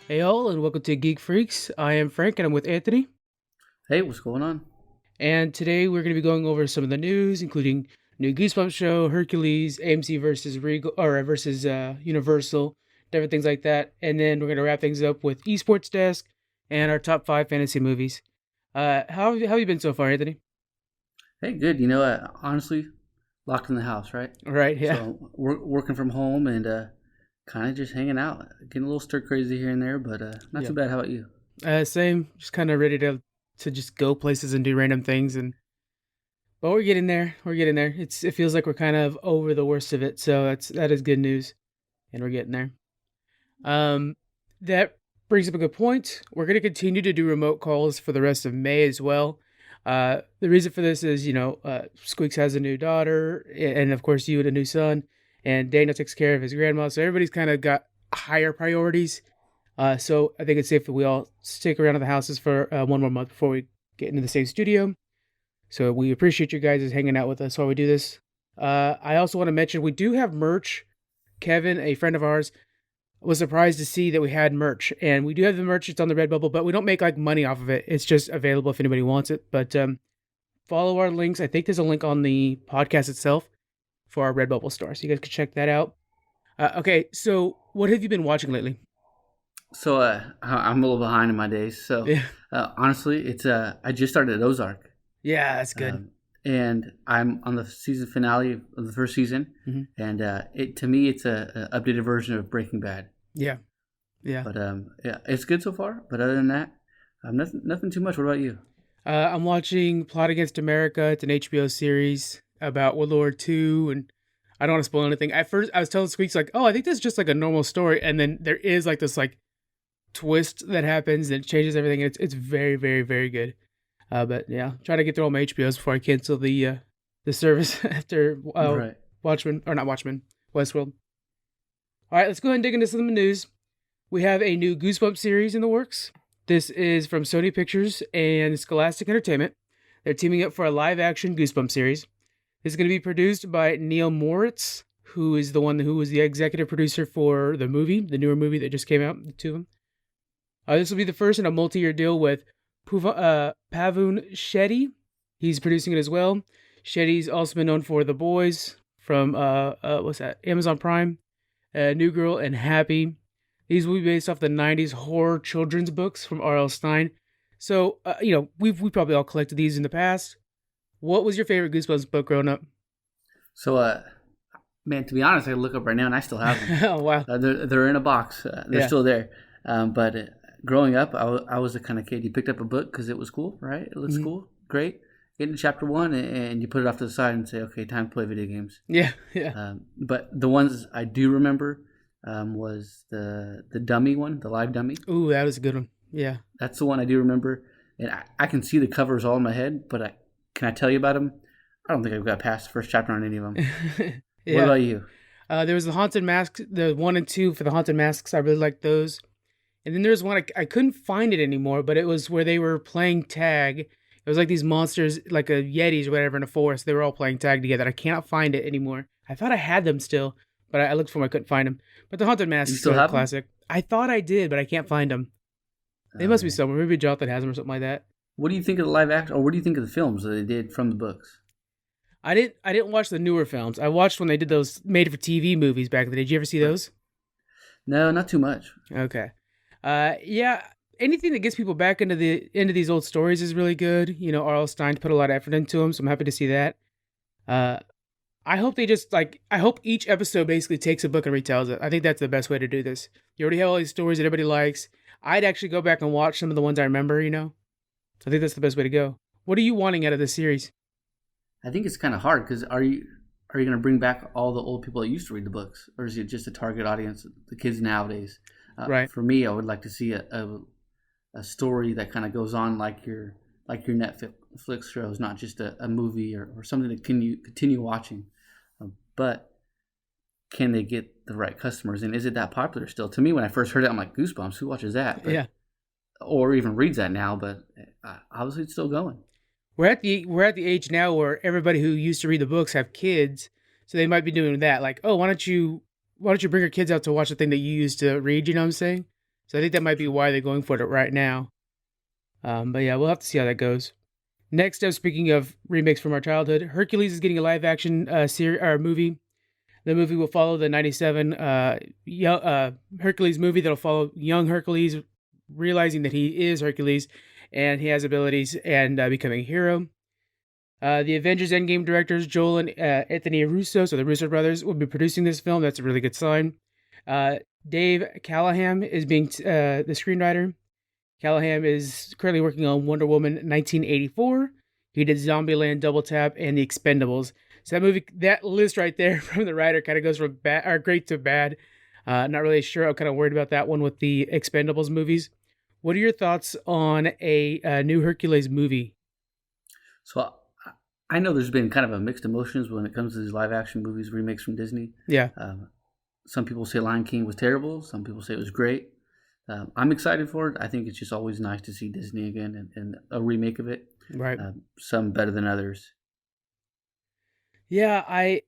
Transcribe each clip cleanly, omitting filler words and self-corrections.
Hey all, and welcome to Geek Freaks. I am Frank, and I'm with Anthony. Hey, what's going on? And today we're going to be going over some of the news, including new Goosebumps show, Hercules, AMC versus Regal or versus Universal, different things like that. And then we're going to wrap things up with Esports Desk and our top 5 fantasy movies. How have you been so far, Anthony? Hey, good. Honestly, locked in the house, right? All right, yeah, So we're working from home and kind of just hanging out, getting a little stir crazy here and there, but not yeah. too bad. How about you? Same. Just kind of ready to just go places and do random things, and but we're getting there. We're getting there. It feels like we're kind of over the worst of it, so that is good news, and we're getting there. Um, that brings up a good point. We're going to continue to do remote calls for the rest of May as well. The reason for this is, Squeaks has a new daughter, and of course, you had a new son, and Daniel takes care of his grandma. So everybody's kind of got higher priorities. So I think it's safe that we all stick around at the houses for one more month before we get into the same studio. So we appreciate you guys hanging out with us while we do this. I also want to mention we do have merch. Kevin, a friend of ours, was surprised to see that we had merch, and we do have the merch. It's on the Redbubble, but we don't make like money off of it. It's just available if anybody wants it. But follow our links. I think there's a link on the podcast itself for our Redbubble store, so you guys can check that out. Okay, so what have you been watching lately? So I'm a little behind in my days. So Yeah, honestly, it's I just started at Ozark, yeah, that's good. and I'm on the season finale of the first season, Hmm. and it to me it's a updated version of Breaking Bad. Yeah, yeah. But yeah, it's good so far. But other than that, nothing too much. What about you? I'm watching Plot Against America. It's an HBO series about World War II, and I don't want to spoil anything. At first, I was telling Squeaks like, "Oh, I think this is just like a normal story," and then there is like this like twist that happens and it changes everything. And it's very very very good. But yeah, try to get through all my HBOs before I cancel the service after Right. Watchmen or not Watchmen, Westworld. All right, let's go ahead and dig into some of the news. We have a new Goosebumps series in the works. This is from Sony Pictures and Scholastic Entertainment. They're teaming up for a live action Goosebumps series. This is going to be produced by Neil Moritz, who is the one who was the executive producer for the movie, the newer movie that just came out, the two of them. This will be the first in a multi-year deal with Pavun Shetty. He's producing it as well. Shetty's also been known for The Boys from what's that? Amazon Prime, New Girl, and Happy. These will be based off the '90s horror children's books from R.L. Stine. So we probably all collected these in the past. What was your favorite Goosebumps book growing up? So man, to be honest, I look up right now and I still have them. Oh wow, They're in a box. They're yeah, still there. But growing up, I was the kind of kid you picked up a book because it was cool, right? It looks hmm, cool, great. Get into chapter one and you put it off to the side and say, okay, time to play video games. yeah, yeah. But the ones I do remember was the dummy one, the live dummy. Ooh, that was a good one. Yeah. That's the one I do remember, and I can see the covers all in my head. But can I tell you about them? I don't think I've got past the first chapter on any of them. What Yeah. about you? There was the Haunted Masks, the 1 and 2 for the Haunted Masks. I really liked those. And then there's one, I couldn't find it anymore, but it was where they were playing tag. It was like these monsters, like a Yetis or whatever in a forest. They were all playing tag together. I cannot find it anymore. I thought I had them still, but I looked for them. I couldn't find them. But the Haunted You Masks still are a have them? classic. I thought I did, but I can't find them. They Oh must be man, somewhere. Maybe Jonathan has them or something like that. what do you think of the live action, or what do you think of the films that they did from the books? I didn't watch the newer films. I watched when they did those made for TV movies back in the day. Did you ever see Right. those? No, not too much. Okay. Yeah. Anything that gets people back into these old stories is really good. R.L. Stein put a lot of effort into them, so I'm happy to see that. Uh, I hope they just I hope each episode basically takes a book and retells it. I think that's the best way to do this. You already have all these stories that everybody likes. I'd actually go back and watch some of the ones I remember. So I think that's the best way to go. What are you wanting out of this series? I think it's kind of hard because are you going to bring back all the old people that used to read the books, or is it just a target audience, the kids nowadays? Right. For me, I would like to see a story that kind of goes on like your Netflix shows, not just a movie or something to continue watching. But can they get the right customers, and is it that popular still? To me, when I first heard it, I'm like, Goosebumps, who watches that? But Yeah. or even reads that now, but obviously it's still going. We're at the age now where everybody who used to read the books have kids, so they might be doing that. Like, oh, why don't you bring your kids out to watch the thing that you used to read? You know what I'm saying? So I think that might be why they're going for it right now. But yeah, we'll have to see how that goes. Next up, speaking of remakes from our childhood, Hercules is getting a live action series or movie. The movie will follow the '97 Hercules movie that'll follow young Hercules realizing that he is Hercules and he has abilities and becoming a hero. The Avengers Endgame directors Joel and Anthony Russo, so the Russo brothers, will be producing this film. That's a really good sign. Uh, Dave Callahan is being the screenwriter. Callahan is currently working on Wonder Woman 1984. He did Zombieland, Double Tap, and The Expendables. So that movie, that list right there from the writer, kind of goes from bad or great to bad. Not really sure. I'm kind of worried about that one with the Expendables movies. What are your thoughts on a new Hercules movie? So I know there's been kind of a mixed emotions when it comes to these live action movies remakes from Disney. Yeah, Some people say Lion King was terrible. Some people say it was great. I'm excited for it. I think it's just always nice to see Disney again and a remake of it. right. Some better than others. Yeah, I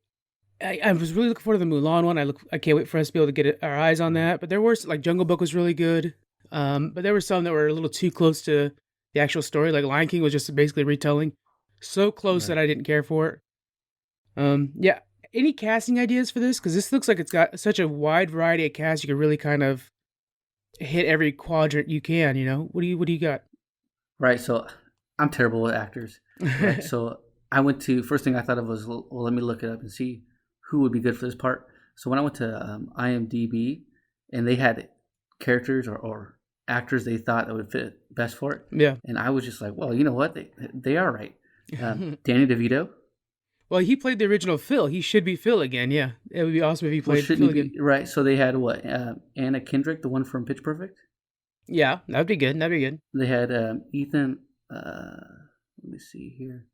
was really looking forward to the Mulan one. I can't wait for us to be able to get our eyes on that. But there were like Jungle Book was really good. But there were some that were a little too close to the actual story. Like Lion King was just basically retelling, so close that Right. I didn't care for it. Yeah. Any casting ideas for this? Because this looks like it's got such a wide variety of cast. You could really kind of hit every quadrant you can. What do you got? Right. So I'm terrible with actors. Right. So I went to first thing I thought of was well, let me look it up and see who would be good for this part. So when I went to IMDb and they had characters or actors they thought that would fit best for it, Yeah. and I was just like, well, you know what, they are right. Danny DeVito. Well, he played the original Phil. He should be Phil again. Yeah, it would be awesome if he Well, played Phil shouldn't he again. be right? So they had what? Anna Kendrick, the one from Pitch Perfect. Yeah, that'd be good. That'd be good. They had Ethan. Let me see here.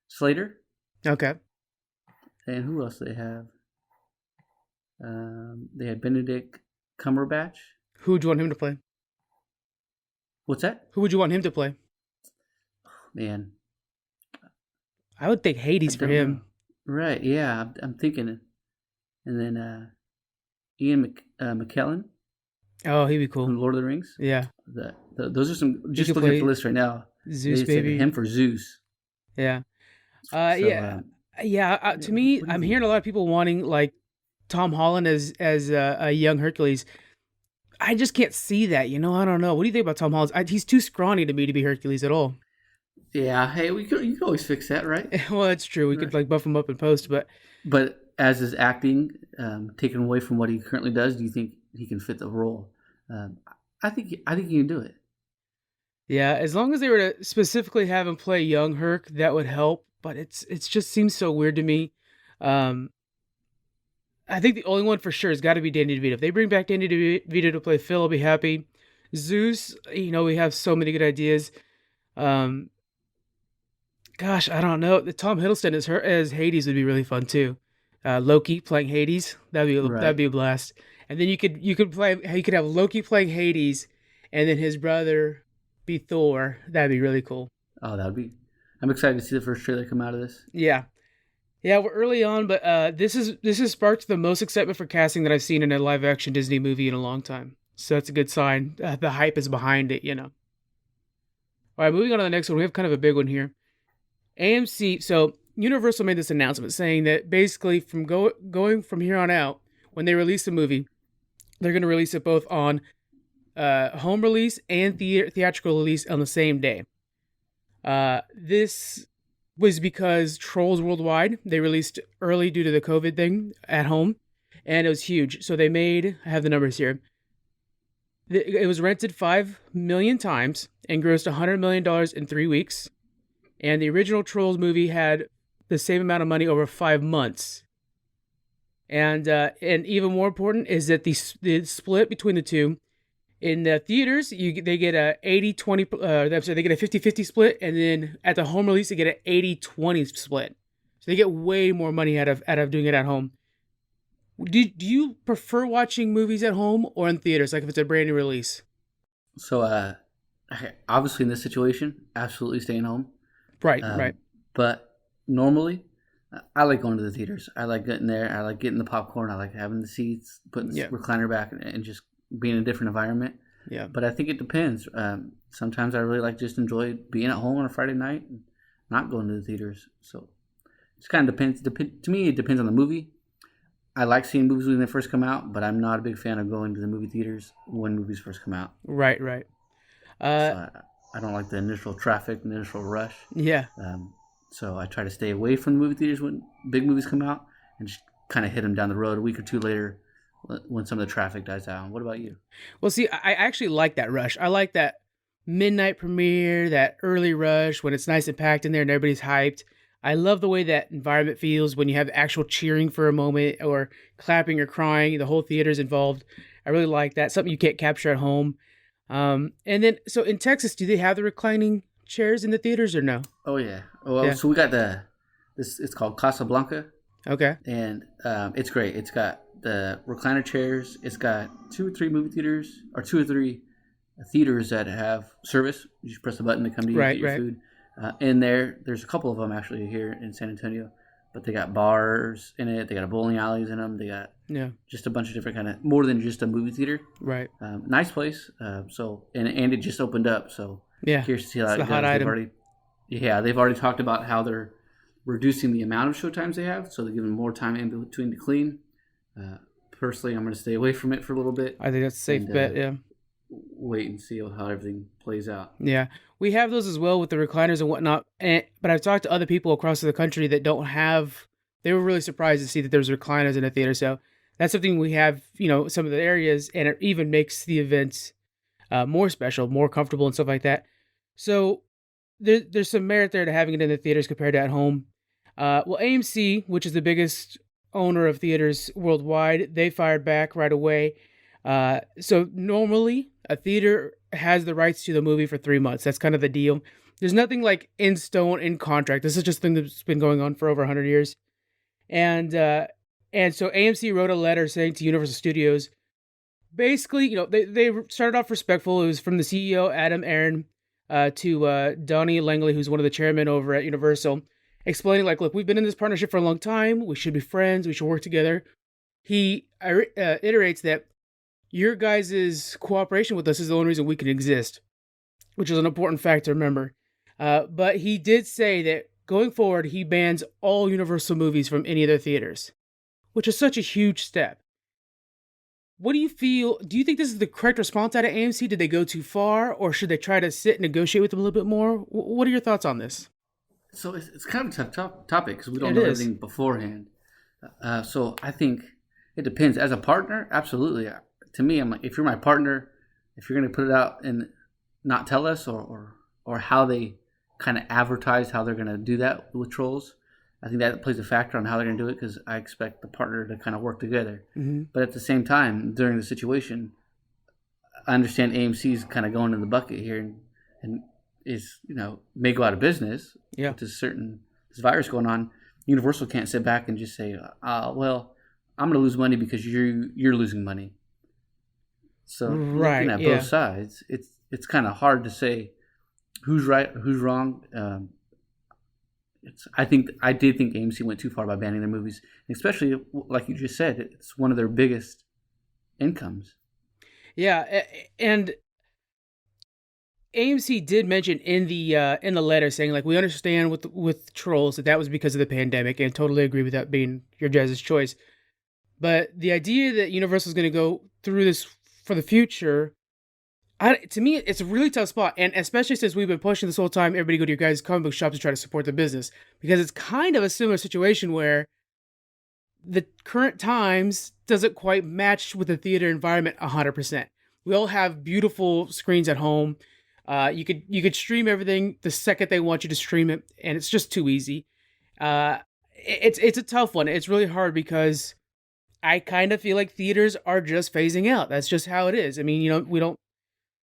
Slater, Okay. and who else they have? They had Benedict Cumberbatch. Who would you want him to play? What's that? Who would you want him to play? Man, I would think I Hades for don't know. him. Right? Yeah, I'm thinking it. And then Ian McKellen Oh, he'd be from cool. Lord of the Rings. Yeah, Those are some. he Just could looking at the play list right now, Zeus, they said baby. him for Zeus. Yeah. So Yeah. Yeah. To me, what do you I'm think? hearing a lot of people wanting like Tom Holland as a young Hercules. I just can't see that. I don't know. What do you think about Tom Holland? He's too scrawny to me to be Hercules at all. Yeah, hey, you can always fix that, right? Well, that's true. We could Right. like buff him up in post, but But as his acting taken away from what he currently does, do you think he can fit the role? Um, I think he can do it. yeah, as long as they were to specifically have him play young Herc, that would help. But it's just seems so weird to me. Um, I think the only one for sure has got to be Danny DeVito. If they bring back Danny DeVito to play Phil, I'll be happy. Zeus, we have so many good ideas. Um, Gosh, I don't know. The Tom Hiddleston as Hades would be really fun too. Loki playing Hades, that'd Right. be a blast. And then you could have Loki playing Hades, and then his brother be Thor. That'd be really cool. Oh, that would be. I'm excited to see the first trailer come out of this. Yeah, yeah, we're early on, but this has sparked the most excitement for casting that I've seen in a live action Disney movie in a long time. So that's a good sign. The hype is behind it. All right, moving on to the next one. We have kind of a big one here. AMC. So Universal made this announcement saying that basically going from here on out, when they release the movie, they're going to release it both on home release and theatrical release on the same day. This was because Trolls Worldwide they released early due to the COVID thing at home, and it was huge. So I have the numbers here. It was rented 5 million times and grossed $100 million in 3 weeks. And the original Trolls movie had the same amount of money over 5 months. And even more important is that the split between the two in the theaters, they get a 80-20, they get a 50-50 split, and then at the home release they get an 80-20 split. So they get way more money out of doing it at home. Do you prefer watching movies at home or in theaters, like if it's a brand new release? So, obviously in this situation, absolutely staying home. Right, right. Um, but normally, I like going to the theaters. I like getting there. I like getting the popcorn. I like having the seats, putting the Yeah. recliner back, and just being in a different environment. Yeah. But I think it depends. Sometimes I really like just enjoy being at home on a Friday night and not going to the theaters. So it kind of depends. To me, it depends on the movie. I like seeing movies when they first come out, but I'm not a big fan of going to the movie theaters when movies first come out. Right, right. Uh, So I don't like the initial traffic, the initial rush. yeah. Um, so I try to stay away from the movie theaters when big movies come out and just kind of hit them down the road a week or two later when some of the traffic dies down. What about you? Well, see, I actually like that rush. I like that midnight premiere, that early rush when it's nice and packed in there and everybody's hyped. I love the way that environment feels when you have actual cheering for a moment or clapping or crying. The whole theater's involved. I really like that. Something you can't capture at home. And then, so in Texas, do they have the reclining chairs in the theaters or no? Oh yeah. Well, Yeah. so we got this. It's called Casablanca, Okay. and it's great. It's got the recliner chairs. It's got 2 or 3 movie theaters, or 2 or 3 theaters that have service. You just press a button to come to you and Right, get your right. food. In there's a couple of them actually here in San Antonio, but they got bars in it. They got bowling alleys in them. They got Yeah. just a bunch of different kind of more than just a movie theater. Right. Nice place. So and it just opened up. So Yeah. curious to see how It's it the goes. hot item. They've already talked about how they're reducing the amount of showtimes they have, so they're giving more time in between to clean. Personally, I'm going to stay away from it for a little bit I think that's a safe and bet. Yeah. wait and see how everything plays out. Yeah, we have those as well with the recliners and whatnot. But I've talked to other people across the country that don't have. They were really surprised to see that there's recliners in a theater. So that's something we have. Some of the areas, and it even makes the events more special, more comfortable, and stuff like that. So there's some merit there to having it in the theaters compared to at home. Well, AMC, which is the biggest owner of theaters worldwide, they fired back right away. So normally a theater has the rights to the movie for 3 months. That's kind of the deal. There's nothing like in stone in contract. This is just a thing that's been going on for over 100 years. And so AMC wrote a letter saying to Universal Studios, basically, they started off respectful. It was from the CEO Adam Aaron to Donnie Langley, who's one of the chairmen over at Universal, explaining like, look, we've been in this partnership for a long time. We should be friends. We should work together. He iterates that your guys' cooperation with us is the only reason we can exist, which is an important fact to remember. But he did say that going forward, he bans all Universal movies from any of their theaters, which is such a huge step. What do you feel? Do you think this is the correct response out of AMC? Did they go too far, or should they try to sit and negotiate with them a little bit more? What are your thoughts on this? So it's kind of a tough topic because we don't It know is. everything beforehand. So I think it depends. As a partner, absolutely. To me, I'm like, if you're my partner, if you're going to put it out and not tell us, or how they kind of advertise how they're going to do that with trolls, I think that plays a factor on how they're going to do it because I expect the partner to kind of work together. Mm-hmm. But at the same time, during the situation, I understand AMC's kind of going in the bucket here and is may go out of business Yeah. with this virus going on. Universal can't sit back and just say, well, I'm going to lose money because you're losing money. So Right. looking at Yeah. both sides, it's kind of hard to say who's right or who's wrong. I did think AMC went too far by banning their movies, especially like you just said, it's one of their biggest incomes. Yeah. And AMC did mention in the letter saying like we understand with trolls that was because of the pandemic, and totally agree with that being your guys' choice. But the idea that Universal is going to go through this for the future, to me, it's a really tough spot. And especially since we've been pushing this whole time, everybody go to your guys' comic book shops to try to support the business. Because it's kind of a similar situation where the current times doesn't quite match with the theater environment 100%. We all have beautiful screens at home. You could stream everything the second they want you to stream it, and it's just too easy. It's a tough one. It's really hard because I kind of feel like theaters are just phasing out. That's just how it is. I mean,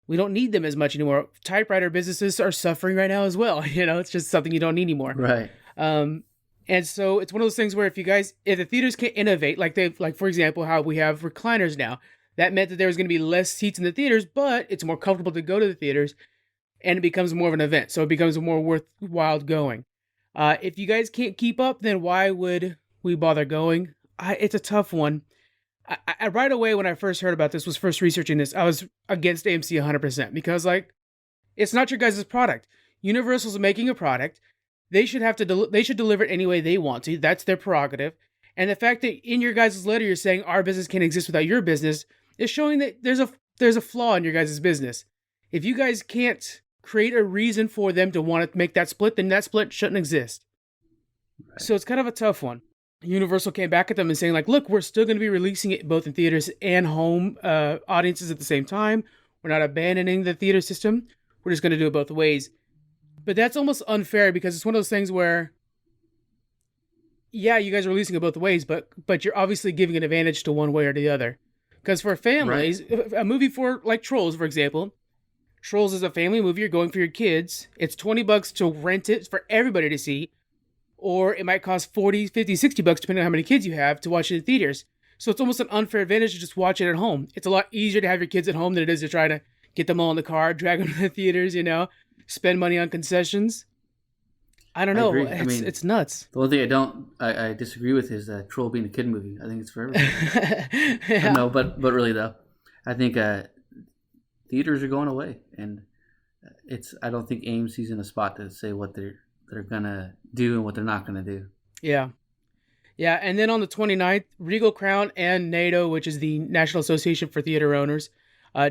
we don't need them as much anymore. Typewriter businesses are suffering right now as well. It's just something you don't need anymore. Right. And so it's one of those things where if the theaters can't innovate, like for example, how we have recliners now, that meant that there was going to be less seats in the theaters, but it's more comfortable to go to the theaters, and it becomes more of an event. So it becomes more worthwhile going. If you guys can't keep up, then why would we bother going? It's a tough one. Right away when I first heard about this, was first researching this, I was against AMC 100% because like it's not your guys' product. Universal's making a product. They should have to they should deliver it any way they want to. That's their prerogative. And the fact that in your guys' letter you're saying our business can't exist without your business is showing that there's a flaw in your guys' business. If you guys can't create a reason for them to want to make that split, then that split shouldn't exist. Right. So it's kind of a tough one. Universal came back at them and saying like, look, we're still going to be releasing it both in theaters and home audiences at the same time. We're not abandoning the theater system. We're just going to do it both ways. But that's almost unfair because it's one of those things where, yeah, you guys are releasing it both ways, but you're obviously giving an advantage to one way or the other. Because for Right. families, a movie for like Trolls, for example, Trolls is a family movie. You're going for your kids. It's $20 to rent it for everybody to see, or it might cost 40, 50, $60 depending on how many kids you have to watch it in theaters. So it's almost an unfair advantage to just watch it at home. It's a lot easier to have your kids at home than it is to try to get them all in the car, drag them to the theaters, spend money on concessions. I don't I know. agree. I It's mean, it's nuts. the only thing I disagree with is Troll being a kid movie. I think it's for everybody. Yeah. No, but really though, I think theaters are going away, and I don't think AMC's in a spot to say what they're gonna do and what they're not gonna do. Yeah. Yeah. And then on the 29th, Regal Crown and NATO, which is the National Association for Theater Owners,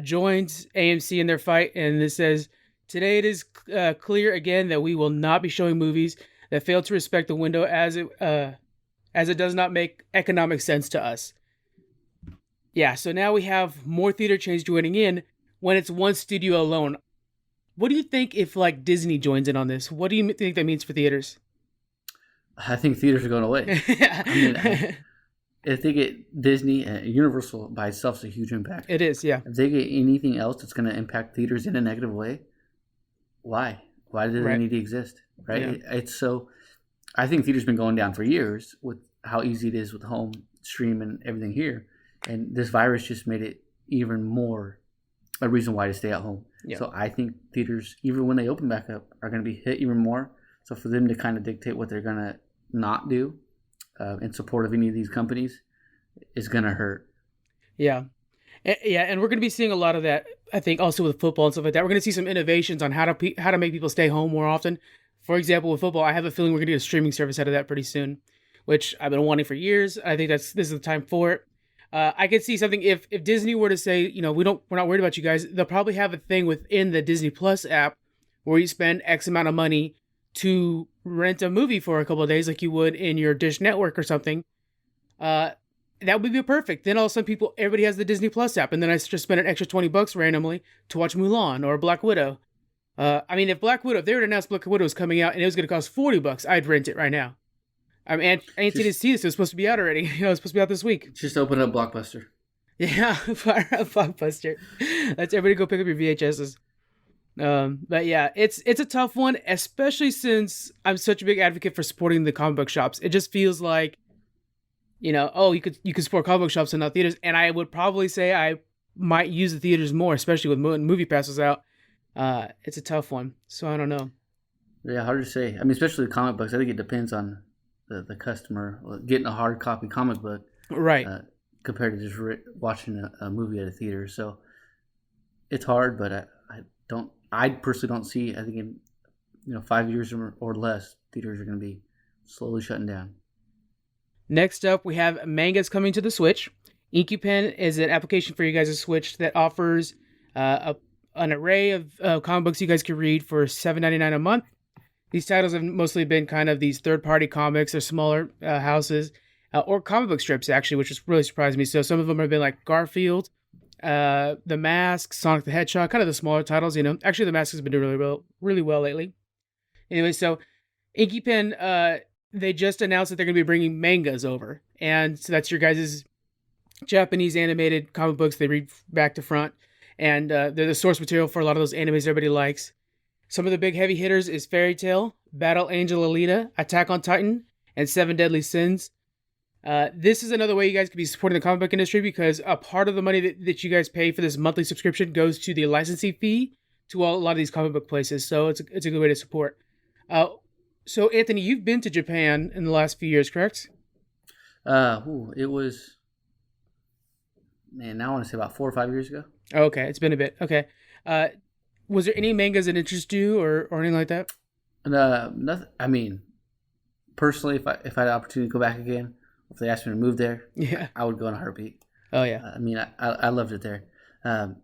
joins AMC in their fight. And this says, today it is clear again that we will not be showing movies that fail to respect the window as it does not make economic sense to us. Yeah. So now we have more theater chains joining in when it's one studio alone. What do you think if like Disney joins in on this? What do you think that means for theaters? I think theaters are going away. I mean, if they get Disney, Universal by itself is a huge impact. It is, yeah. If they get anything else that's going to impact theaters in a negative way, why? Why do they Right. need to exist? Right? Yeah. It's so. I think theaters been going down for years with how easy it is with home stream and everything here, and this virus just made it even more a reason why to stay at home. Yeah. So I think theaters, even when they open back up, are going to be hit even more. So for them to kind of dictate what they're going to not do in support of any of these companies is going to hurt. Yeah. Yeah, and we're going to be seeing a lot of that. I think also with football and stuff like that. We're going to see some innovations on how to make people stay home more often. For example, with football, I have a feeling we're going to get a streaming service out of that pretty soon, which I've been wanting for years. I think this is the time for it. I could see something if Disney were to say, we're not worried about you guys. They'll probably have a thing within the Disney Plus app where you spend X amount of money to rent a movie for a couple of days, like you would in your Dish Network or something. That would be perfect. Then all of a sudden, everybody has the Disney Plus app, and then I just spend an extra $20 randomly to watch Mulan or Black Widow. I mean, if they were to announce Black Widow was coming out and it was going to cost $40, I'd rent it right now. I mean, I ain't seen it see this. It was supposed to be out already. It's supposed to be out this week. Just open up Blockbuster. Yeah, fire up Blockbuster. Let's everybody go pick up your VHSs. But yeah, it's a tough one, especially since I'm such a big advocate for supporting the comic book shops. It just feels like, you could support comic book shops and not theaters, and I would probably say I might use the theaters more, especially with movie passes out. It's a tough one, so I don't know. Yeah, hard to say. I mean, especially the comic books. I think it depends on the customer getting a hard copy comic book Right. compared to just watching a movie at a theater. So it's hard, but I personally don't see. I think in 5 years or less, theaters are going to be slowly shutting down. Next up, we have mangas coming to the Switch. InkyPen is an application for you guys to Switch that offers an array of comic books you guys can read for $7.99 a month. These titles have mostly been kind of these third-party comics or smaller houses, or comic book strips, actually, which has really surprised me. So some of them have been like Garfield, The Mask, Sonic the Hedgehog, kind of the smaller titles, Actually, The Mask has been doing really well lately. Anyway, so InkyPen, they just announced that they're going to be bringing mangas over. And so that's your guys' Japanese animated comic books. They read back to front. And they're the source material for a lot of those animes everybody likes. Some of the big heavy hitters is Fairy Tail, Battle Angel Alita, Attack on Titan, and Seven Deadly Sins. This is another way you guys could be supporting the comic book industry because a part of the money that you guys pay for this monthly subscription goes to the licensing fee to a lot of these comic book places. So it's a good way to support. So Anthony, you've been to Japan in the last few years, correct? It was man, now I want to say about 4 or 5 years ago. Oh, okay, it's been a bit. Okay. Uh, was there any mangas that interest you or anything like that? And, nothing. I mean, personally, if I had the opportunity to go back again, if they asked me to move there, Yeah. I would go in a heartbeat. Oh yeah. I mean, I loved it there. Um,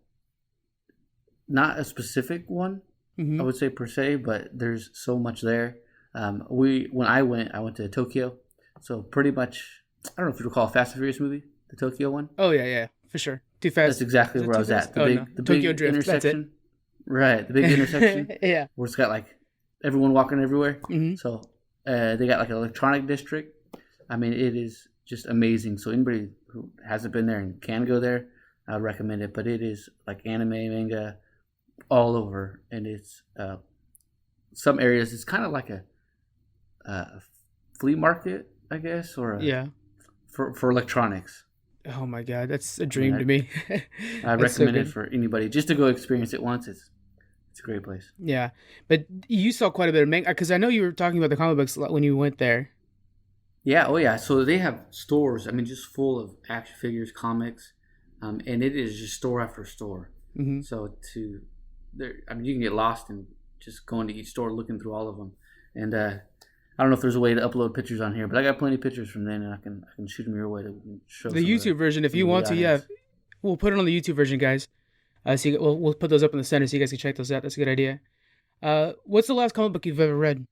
Not a specific one, I Hmm. would say per se, but there's so much there. When I went to Tokyo, so pretty much I don't know if you recall Fast and Furious movie, the Tokyo one. Oh yeah, yeah, for sure. Too That's fast. exactly Is it where I too was fast? at. Oh no, The Tokyo big Drift. That's it. intersection, right? The big intersection Yeah. where it's got like everyone walking everywhere. Hmm. So they got like an electronic district. I mean, it is just amazing. So anybody who hasn't been there and can go there, I would recommend it. But it is like anime, manga, all over, and it's some areas. It's kind of like a flea market, I guess, or Yeah. for electronics. Oh my god, that's a I mean, dream to me. I That's so recommend it good. for anybody just to go experience it once. It's a great place. Yeah, but you saw quite a bit of manga because I know you were talking about the comic books a lot when you went there. Yeah, oh yeah. So they have stores. I mean, just full of action figures, comics, and it is just store after store. Hmm. So there, I mean, you can get lost in just going to each store, looking through all of them. And I don't know if there's a way to upload pictures on here, but I got plenty of pictures from then, and I can shoot them your way to show The some of YouTube version, if you the want to, yeah, items. we'll put it on the YouTube version, guys. We'll put those up in the center so you guys can check those out. That's a good idea. What's the last comic book you've ever read?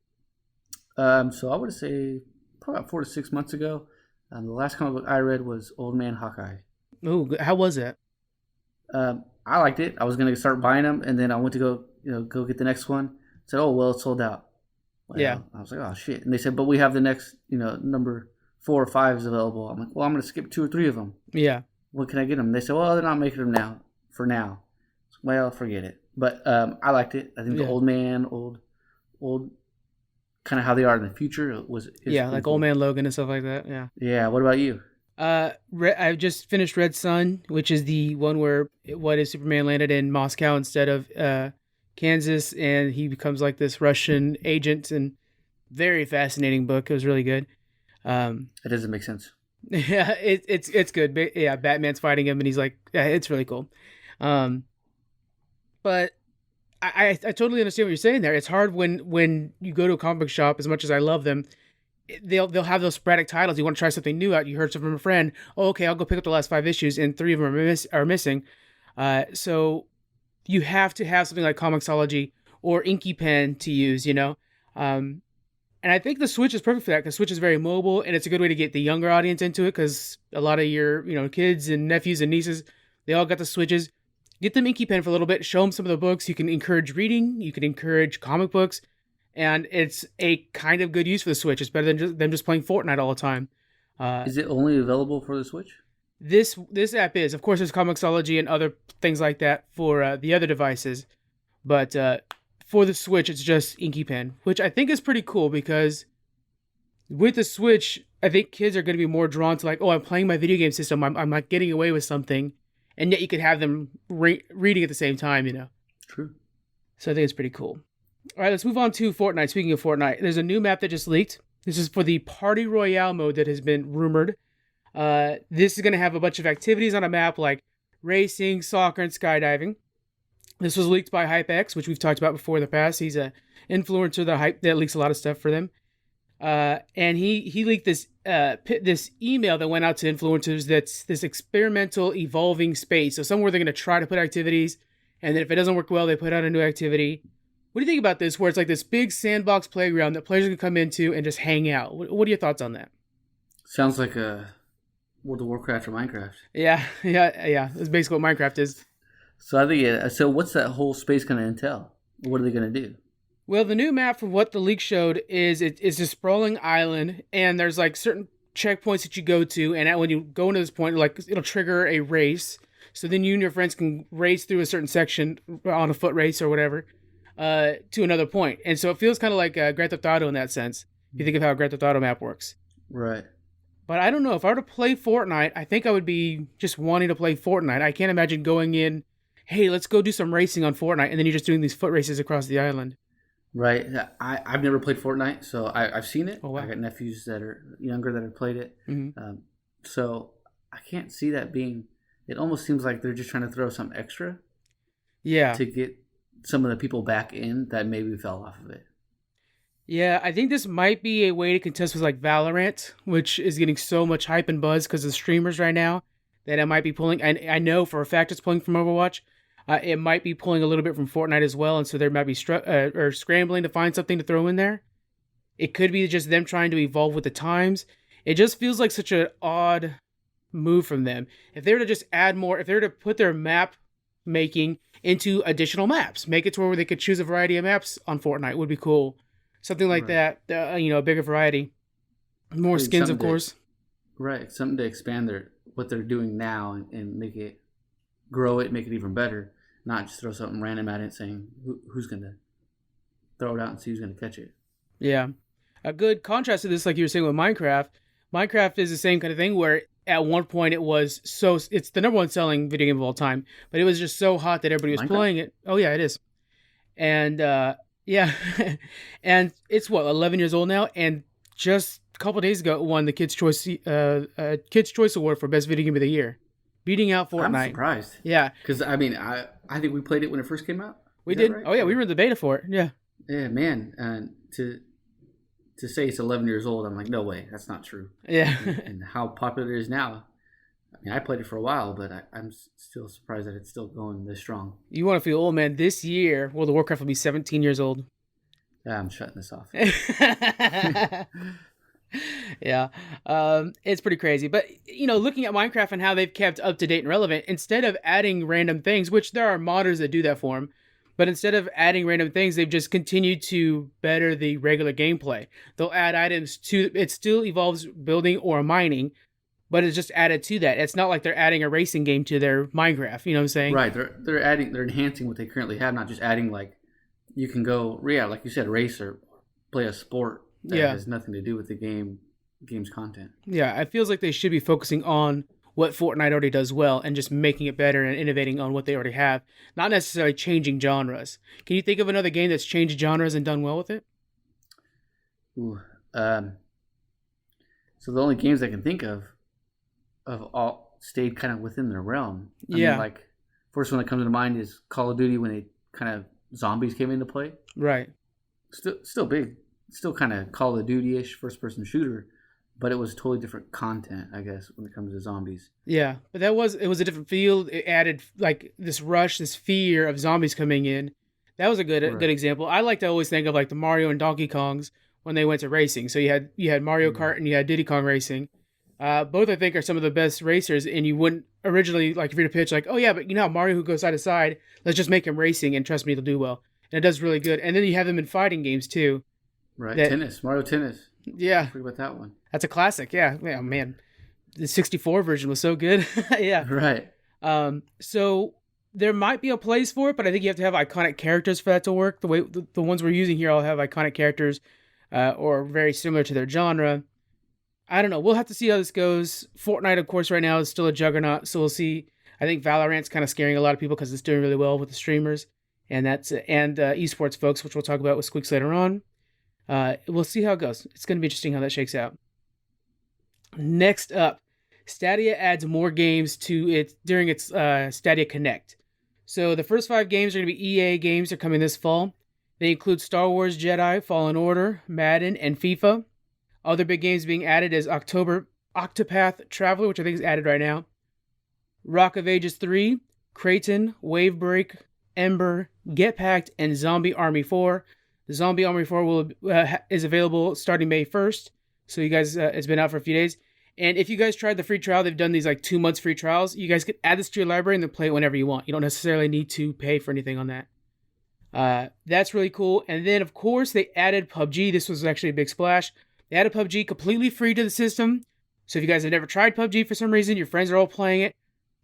So I would say probably about 4 to 6 months ago. The last comic book I read was Old Man Hawkeye. Oh, how was it? I liked it. I was gonna start buying them, and then I went to go get the next one. Said, "Oh well, it's sold out." Yeah, Well, I was like, "Oh shit!" And they said, "But we have the next, number 4 or 5 is available." I'm like, "Well, I'm gonna skip 2 or 3 of them. yeah, What can I get them?" They said, "Well, they're not making them now. For now." Well, forget it. But I liked it. I think the yeah, old man, old, kind of how they are in the future is yeah. pretty Like Old cool. Man Logan and stuff like that. Yeah. Yeah. What about you? I just finished Red Sun, which is the one where what if Superman landed in Moscow instead of Kansas, and he becomes like this Russian agent, and very fascinating book. It was really good. Um, It doesn't make sense. yeah, it's good. Yeah, Batman's fighting him, and he's like, yeah, it's really cool. Um, but I totally understand what you're saying there. It's hard when you go to a comic book shop. As much as I love them, they'll have those sporadic titles. You want to try something new out. You heard something from a friend. Oh, okay, I'll go pick up the last 5 issues, and 3 of them are missing. So you have to have something like Comixology or Inky Pen to use. Um, and I think the Switch is perfect for that because Switch is very mobile and it's a good way to get the younger audience into it because a lot of your kids and nephews and nieces, they all got the Switches. Get them Inky Pen for a little bit. Show them some of the books. You can encourage reading. You can encourage comic books, and it's a kind of good use for the Switch. It's better than them just playing Fortnite all the time. Uh, Is it only available for the Switch? this app is, of course, there's Comixology and other things like that for the other devices, but for the Switch, it's just Inky Pen, which I think is pretty cool because with the Switch, I think kids are going to be more drawn to like, oh, I'm playing my video game system. I'm like getting away with something, and yet you could have them reading at the same time. True. So I think it's pretty cool. All right, let's move on to Fortnite. Speaking of Fortnite, there's a new map that just leaked. This is for the Party Royale mode that has been rumored. This is going to have a bunch of activities on a map like racing, soccer, and skydiving. This was leaked by HypeX, which we've talked about before in the past. He's a influencer that leaks a lot of stuff for them. And he leaked this email that went out to influencers that's this experimental evolving space. So somewhere they're going to try to put activities, and then if it doesn't work well, they put out a new activity. What do you think about this, where it's like this big sandbox playground that players can come into and just hang out? What are your thoughts on that? Sounds like a World of Warcraft or Minecraft. Yeah, yeah. That's basically what Minecraft is. So I think so. What's that whole space going to entail? What are they going to do? Well, the new map from what the leak showed is it's a sprawling island, and there's like certain checkpoints that you go to, and when you go into this point, like it'll trigger a race. So then you and your friends can race through a certain section on a foot race or whatever to another point. And so it feels kind of like Grand Theft Auto in that sense. If you think of how a Grand Theft Auto map works. Right. But I don't know. If I were to play Fortnite, I think I would be just wanting to play Fortnite. I can't imagine going in, hey, let's go do some racing on Fortnite, and then you're just doing these foot races across the island. Right. I've never played Fortnite, so I've seen it. Oh, wow. I got nephews that are younger that have played it. Mm-hmm. So I can't see that being it almost seems like they're just trying to throw some extra Yeah. to get some of the people back in that maybe fell off of it. Yeah, I think this might be a way to contest with like Valorant, which is getting so much hype and buzz because of streamers right now that it might be pulling. And I know for a fact it's pulling from Overwatch. It might be pulling a little bit from Fortnite as well, and so there might be or scrambling to find something to throw in there. It could be just them trying to evolve with the times. It just feels like such an odd move from them. If they were to just add more, if they were to put their map making into additional maps, make it to where they could choose a variety of maps on Fortnite, would be cool. Something like Right. that, a bigger variety, more Maybe skins, of something to course. right, something to expand their what they're doing now and make it grow it, make it even better. Not just throw something random at it saying who's gonna throw it out and see who's gonna catch it. Yeah, a good contrast to this, like you were saying with Minecraft. Minecraft is the same kind of thing where at one point it's the number one selling video game of all time, but it was just so hot that everybody was Minecraft? playing it. Oh yeah, it is. And yeah, and it's what 11 years old now, and just a couple days ago it won the Kids Choice Award for best video game of the year, beating out I'm Fortnite. surprised Yeah, because I mean I think we played it when it first came out. we Is that did. right? Oh yeah, we Or- were in the beta for it. Yeah, yeah, man. And to say it's 11 years old, I'm like, no way, that's not true. yeah. And how popular it is now. I mean, I played it for a while, but I'm still surprised that it's still going this strong. You want to feel old, man? This year, World of Warcraft will be 17 years old. Yeah, I'm shutting this off. Yeah, it's pretty crazy. But looking at Minecraft and how they've kept up to date and relevant, instead of adding random things, which there are modders that do that for them, but instead of adding random things, they've just continued to better the regular gameplay. They'll add items to it. Still involves building or mining, but it's just added to that. It's not like they're adding a racing game to their Minecraft. You know what I'm saying? Right, they're enhancing what they currently have, not just adding like you can go like you said, race or play a sport that Yeah. has nothing to do with the game's content. Yeah, it feels like they should be focusing on what Fortnite already does well and just making it better and innovating on what they already have, not necessarily changing genres. Can you think of another game that's changed genres and done well with it? Ooh, so the only games I can think of all stayed kind of within their realm. I Yeah, mean, like first one that comes to mind is Call of Duty when they kind of zombies came into play. right. Still big, still kind of Call of Duty-ish first person shooter, but it was totally different content, I guess, when it comes to zombies. Yeah, but it was a different field. It added like this rush, this fear of zombies coming in. That was a good Right. example. I like to always think of like the Mario and Donkey Kongs when they went to racing. So you had Mario Mm. Kart and you had Diddy Kong Racing. Both I think are some of the best racers, and you wouldn't originally like if you're to pitch like, oh yeah, but how Mario who goes side to side, let's just make him racing, and trust me, it'll do well. And it does really good. And then you have them in fighting games too. Right, That tennis, Mario Tennis. yeah, Forget about that one. that's a classic. Yeah, yeah, man, the 64 version was so good. Yeah. Right. So there might be a place for it, but I think you have to have iconic characters for that to work. The way the ones we're using here all have iconic characters, or very similar to their genre. I don't know. We'll have to see how this goes. Fortnite, of course, right now is still a juggernaut, so we'll see. I think Valorant's kind of scaring a lot of people because it's doing really well with the streamers, and esports folks, which we'll talk about with Squeaks later on. We'll see how it goes. It's going to be interesting how that shakes out. Next up, Stadia adds more games to it during its Stadia Connect. So the first 5 games are going to be EA games. They're coming this fall. They include Star Wars Jedi, Fallen Order, Madden, and FIFA. Other big games being added is Octopath Traveler, which I think is added right now. Rock of Ages 3, Creighton, Wavebreak, Ember, Get Packed, and Zombie Army 4. The Zombie Army 4 is available starting May 1st. So you guys, it's been out for a few days. And if you guys tried the free trial, they've done these like 2 months free trials. You guys can add this to your library and then play it whenever you want. You don't necessarily need to pay for anything on that. That's really cool. And then, of course, they added PUBG. This was actually a big splash. They added PUBG completely free to the system. So if you guys have never tried PUBG for some reason, your friends are all playing it,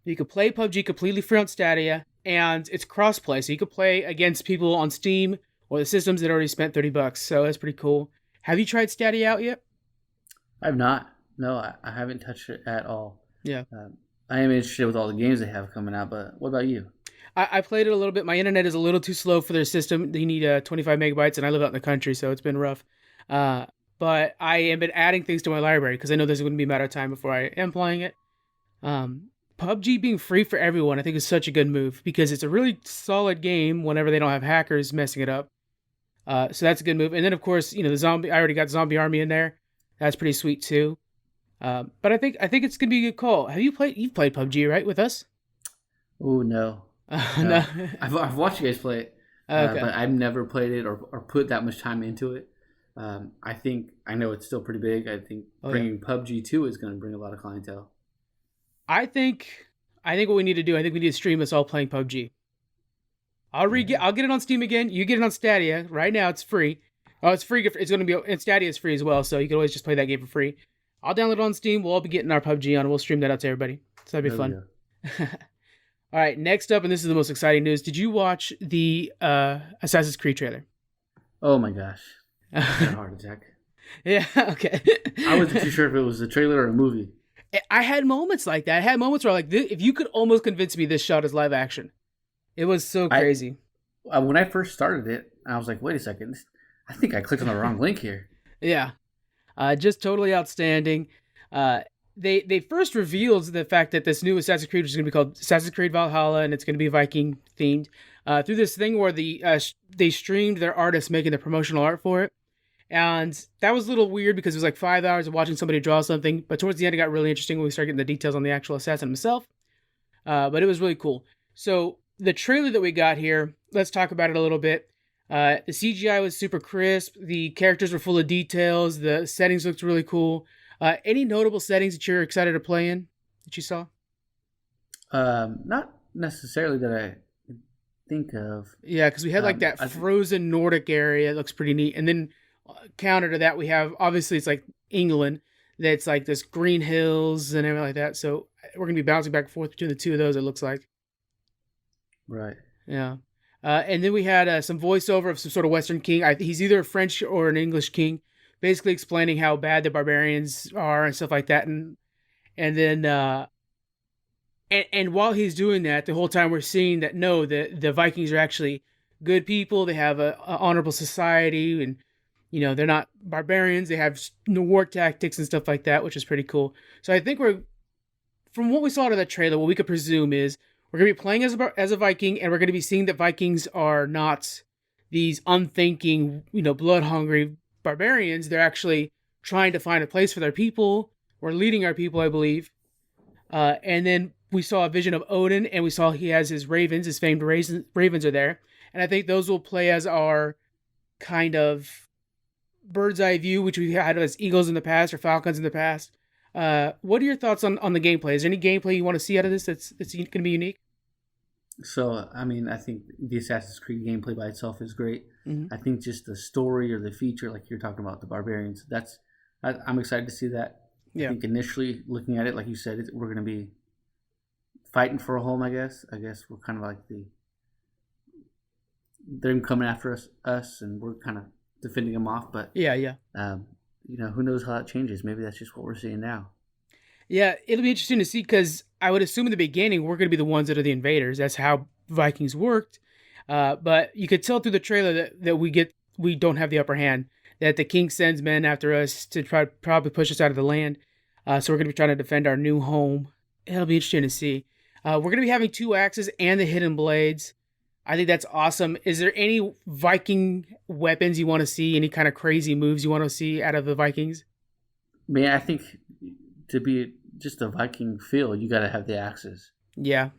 you can play PUBG completely free on Stadia, and it's cross-play. So you can play against people on Steam or the systems that already spent $30. So that's pretty cool. Have you tried Stadia out yet? I have not. No, I haven't touched it at all. Yeah. I am interested with all the games they have coming out, but what about you? I played it a little bit. My internet is a little too slow for their system. They need 25 megabytes, and I live out in the country, so it's been rough. But I have been adding things to my library because I know there's going to be a matter of time before I am playing it. PUBG being free for everyone, I think is such a good move because it's a really solid game whenever they don't have hackers messing it up. So that's a good move. And then of course, the zombie. I already got Zombie Army in there. That's pretty sweet too. But I think it's gonna be a good call. Have you played? You've played PUBG, right, with us? Oh no, No. no. I've watched you guys play it, Okay. but I've never played it or put that much time into it. I know it's still pretty big. I think Oh yeah. bringing PUBG 2 is going to bring a lot of clientele. I think I think what we need to do. I think we need to stream us all playing PUBG. Yeah, I'll get it on Steam again. You get it on Stadia. Right now it's free. Oh, it's free. It's going to be, and Stadia is free as well, so you can always just play that game for free. I'll download it on Steam. We'll all be getting our PUBG on. We'll stream that out to everybody. So that'd be there we fun. go. All right, next up, and this is the most exciting news. Did you watch the Assassin's Creed trailer? Oh my gosh, I just had a heart attack. Yeah. Okay. I wasn't too sure if it was a trailer or a movie. I had moments like that. I had moments where if you could almost convince me this shot is live action. It was so I crazy. when I first started it, I was like, wait a second, I think I clicked on the wrong link here. Yeah. Just totally outstanding. They first revealed the fact that this new Assassin's Creed is going to be called Assassin's Creed Valhalla, and it's going to be Viking themed. Through this thing where they streamed their artists making the promotional art for it, and that was a little weird because it was like 5 hours of watching somebody draw something. But towards the end, it got really interesting when we started getting the details on the actual assassin himself. But it was really cool. So the trailer that we got here, let's talk about it a little bit. The CGI was super crisp. The characters were full of details. The settings looked really cool. Any notable settings that you're excited to play in that you saw? Not necessarily that I think of. Yeah, because we had like that frozen Nordic area. It looks pretty neat. And then counter to that, we have obviously it's like England. That's like this green hills and everything like that. So we're gonna be bouncing back and forth between the two of those. It looks like. Right. Yeah. And then we had some voiceover of some sort of Western king. He's either a French or an English king, basically explaining how bad the barbarians are and stuff like that. And then and while he's doing that, the whole time we're seeing that no, the Vikings are actually good people. They have a honorable society, and they're not barbarians. They have no war tactics and stuff like that, which is pretty cool. So I think from what we saw out of that trailer, what we could presume is we're going to be playing as a Viking, and we're going to be seeing that Vikings are not these unthinking, blood-hungry barbarians. They're actually trying to find a place for their people. We're leading our people, I believe. And then we saw a vision of Odin, and we saw he has his ravens. His famed ravens are there. And I think those will play as our kind of bird's eye view, which we had as eagles in the past or falcons in the past. What are your thoughts on the gameplay? Is there any gameplay you want to see out of this that's going to be unique? So, I mean, I think the Assassin's Creed gameplay by itself is great. Mm-hmm. I think just the story or the feature, like you're talking about the barbarians, I'm excited to see that. Yeah. I think initially looking at it, like you said, we're going to be fighting for a home. I guess we're kind of like they're coming after us, and we're kind of defending them off. But Yeah. who knows how that changes? Maybe that's just what we're seeing now. Yeah, it'll be interesting to see because I would assume in the beginning we're going to be the ones that are the invaders. That's how Vikings worked. But you could tell through the trailer that we don't have the upper hand. That the king sends men after us to probably push us out of the land. So we're going to be trying to defend our new home. It'll be interesting to see. We're going to be having 2 axes and the hidden blades. I think that's awesome. Is there any Viking weapons you want to see? Any kind of crazy moves you want to see out of the Vikings? Man, I think to be just a Viking feel, you got to have the axes. Yeah.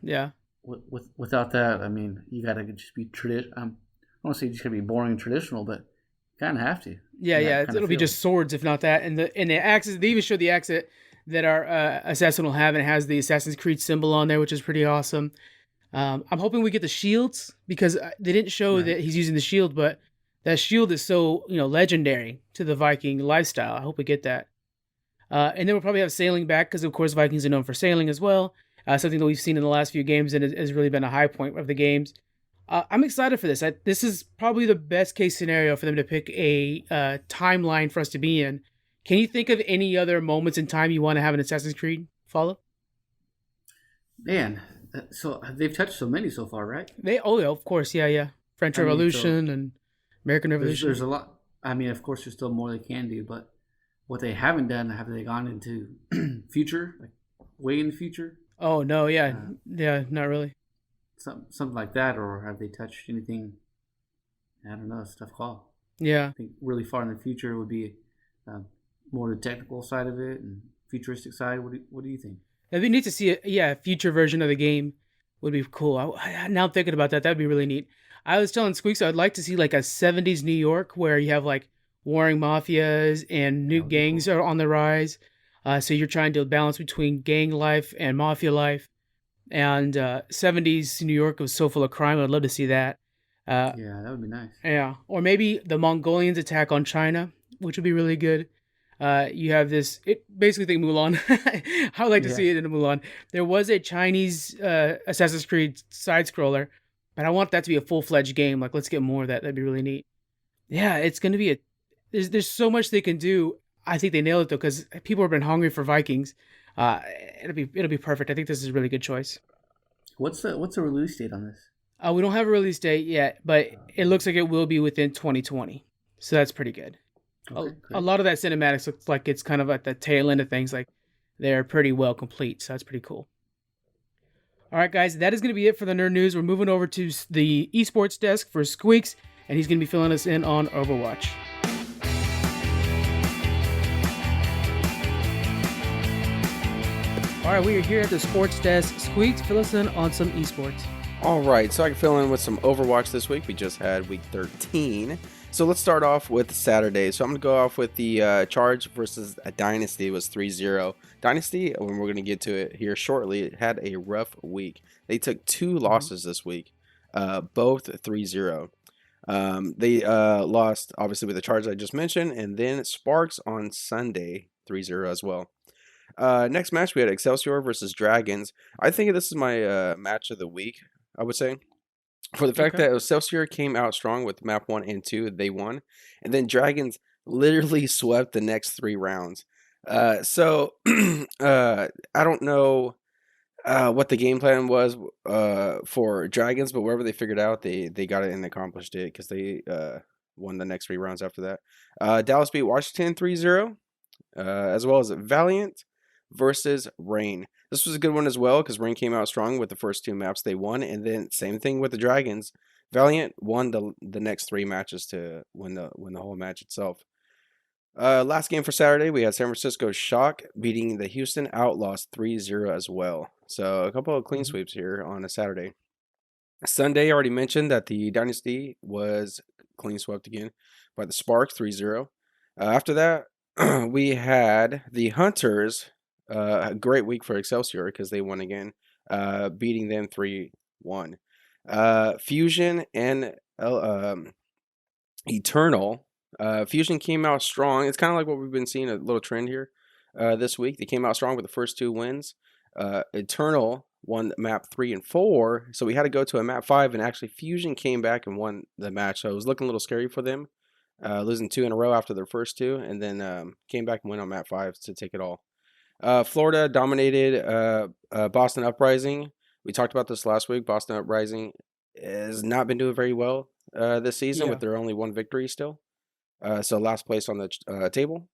Without that, I mean, you got to just be traditional. I don't want to say just gonna be boring and traditional, but you kind of have to. Yeah. It'll be just swords, if not that. And the axes. They even show the axe that our assassin will have, and it has the Assassin's Creed symbol on there, which is pretty awesome. I'm hoping we get the shields because they didn't show that he's using the shield, but that shield is so legendary to the Viking lifestyle. I hope we get that. And then we'll probably have sailing back because, of course, Vikings are known for sailing as well. Something that we've seen in the last few games and has really been a high point of the games. I'm excited for this. This is probably the best case scenario for them to pick a timeline for us to be in. Can you think of any other moments in time you want to have an Assassin's Creed follow? Man, so they've touched so many so far, right? Yeah, of course, yeah. French Revolution and American Revolution. There's a lot. I mean, of course, there's still more they can do, but what they haven't done, have they gone into future, like way in the future? Oh no, yeah, Uh, yeah, not really. something like that, or have they touched anything? I don't know. It's a tough call. Yeah, I think really far in the future would be uh, more the technical side of it and futuristic side. What do you think? it'd be neat to see a future version of the game would be cool. Now I'm thinking about that. That'd be really neat. I was telling Squeaks I'd like to see like a '70s New York where you have like warring mafias and new That would be gangs cool. are on the rise. So you're trying to balance between gang life and mafia life. And '70s New York was so full of crime. I'd love to see that. Uh, Yeah, that would be nice. yeah, or maybe the Mongolians attack on China, which would be really good. You have this. It basically think Mulan. I would like to Yeah. see it in Mulan. There was a Chinese Assassin's Creed side scroller, but I want that to be a full fledged game. Like, let's get more of that. That'd be really neat. Yeah, it's gonna be a. There's so much they can do. I think they nailed it though, because people have been hungry for Vikings. Uh, it'll be perfect. I think this is a really good choice. What's the release date on this? We don't have a release date yet, but it looks like it will be within 2020. So that's pretty good. A, Okay, a great. lot of that cinematics looks like it's kind of at the tail end of things. Like they're pretty well complete. So that's pretty cool. All right, guys, that is going to be it for the nerd news. We're moving over to the esports desk for Squeaks, and he's going to be filling us in on Overwatch. All right, we are here at the sports desk. Squeaks, fill us in on some esports. All right, so I can fill in with some Overwatch this week. We just had week 13. So let's start off with Saturday. So I'm going to go off with the Charge versus a Dynasty. It was 3-0. Dynasty, when we're going to get to it here shortly, had a rough week. They took two Mm-hmm. losses this week, both 3-0. They lost, obviously, with the Charge I just mentioned, and then Sparks on Sunday, 3-0 as well. Next match, we had Excelsior versus Dragons. I think this is my match of the week, I would say. For the fact Okay. that Excelsior came out strong with map 1 and 2, they won. And then Dragons literally swept the next 3 rounds. So, I don't know what the game plan was for Dragons, but wherever they figured out, they got it and accomplished it because they won the next 3 rounds after that. Dallas beat Washington 3-0, as well as Valiant versus Rain. This was a good one as well because Rain came out strong with the first 2 maps they won, and then same thing with the Dragons. Valiant won the next 3 matches to win the whole match itself. Last game for Saturday, we had San Francisco Shock beating the Houston Outlaws 3-0 as well. So a couple of clean Mm-hmm. sweeps here on a Saturday. Sunday, I already mentioned that the Dynasty was clean swept again by the Sparks 3-0. After that, we had the Hunters, a great week for Excelsior because they won again, beating them 3-1. Fusion and Eternal. Fusion came out strong. It's kind of like what we've been seeing, a little trend here this week. They came out strong with the first 2 wins. Eternal won map 3 and 4, so we had to go to a map 5, and actually Fusion came back and won the match. So it was looking a little scary for them, losing 2 in a row after their first 2, and then came back and went on map 5 to take it all. Florida dominated Boston Uprising. We talked about this last week. Boston Uprising has not been doing very well this season Yeah. with their only 1 victory still. So last place on the table.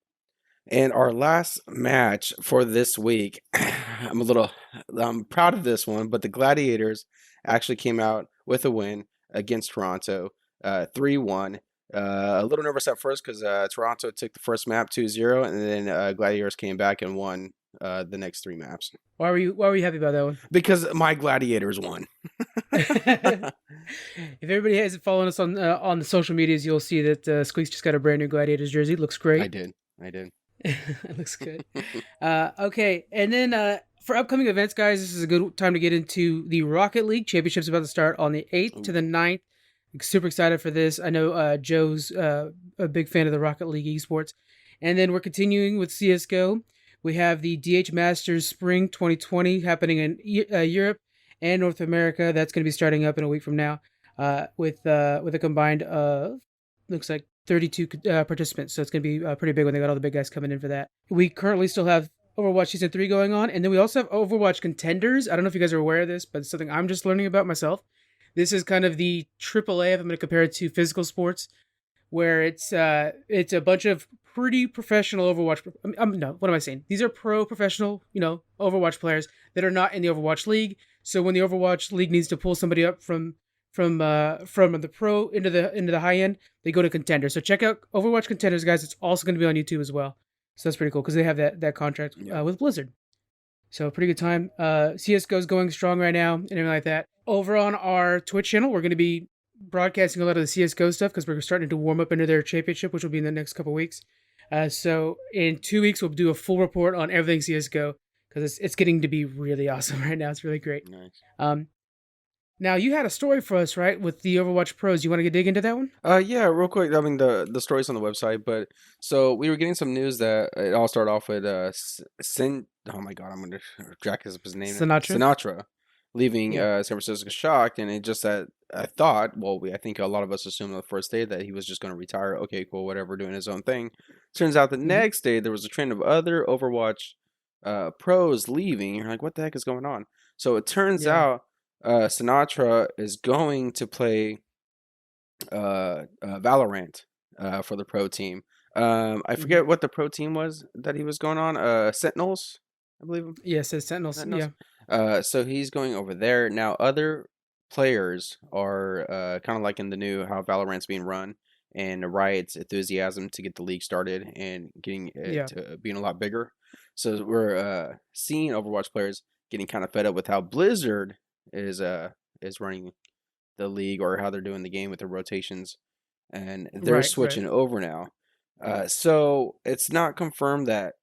And our last match for this week, I'm proud of this one, but the Gladiators actually came out with a win against Toronto, 3-1. A little nervous at first because Toronto took the first map 2-0, and then Gladiators came back and won the next 3 maps. Why were you happy about that one? Because my Gladiators won. If everybody hasn't followed us on the social medias, you'll see that Squeaks just got a brand new Gladiators jersey. It looks I great. did. I did. It looks good. Okay, and then for upcoming events, guys, this is a good time to get into the Rocket League Championship's about to start on the 8th to the 9th. I'm super excited for this. I know Joe's a big fan of the Rocket League esports. And then we're continuing with CSGO. We have the DH Masters Spring 2020 happening in Europe and North America. That's going to be starting up in a week from now with a combined looks like 32 participants. So it's going to be pretty big when they got all the big guys coming in for that. We currently still have Overwatch Season 3 going on, and then we also have Overwatch Contenders. I don't know if you guys are aware of this, but it's something I'm just learning about myself. This is kind of the AAA, if I'm going to compare it to physical sports, where it's a bunch of pretty professional Overwatch. No, what am I saying? These are pro professional, Overwatch players that are not in the Overwatch League. So when the Overwatch League needs to pull somebody up from the pro into the high end, they go to contender. So check out Overwatch Contenders, guys. It's also going to be on YouTube as well. So that's pretty cool because they have that contract Yeah. with Blizzard. So pretty good time. CS:GO is going strong right now and everything like that. Over on our Twitch channel, we're going to be broadcasting a lot of the CS:GO stuff because we're starting to warm up into their championship, which will be in the next couple weeks. So in 2 weeks, we'll do a full report on everything CS:GO because it's getting to be really awesome right now. It's really great. Nice. Now you had a story for us, right, with the Overwatch Pros. You want to dig into that one? Yeah, real quick. I mean, the story's on the website, but so we were getting some news that it all started off with Sin. Oh my God, I'm gonna jack his name. Sinatra? Sinatra leaving Yeah. San Francisco shocked, and it just that I thought, well, I think a lot of us assumed on the first day that he was just gonna retire. Okay, cool, whatever, doing his own thing. Turns out the Mm-hmm. next day there was a trend of other Overwatch pros leaving. You're like, what the heck is going on? So it turns Yeah. out Sinatra is going to play Valorant for the pro team. I Mm-hmm. forget what the pro team was that he was going on. Sentinels, I believe. Yes, it says Sentinels. Sentinels. Yeah. So he's going over there now. Other players are kind of like in the new how Valorant's being run and Riot's enthusiasm to get the league started and getting it Yeah. to being a lot bigger. So we're seeing Overwatch players getting kind of fed up with how Blizzard is running the league or how they're doing the game with the rotations, and they're Right. Right. switching over now. So it's not confirmed that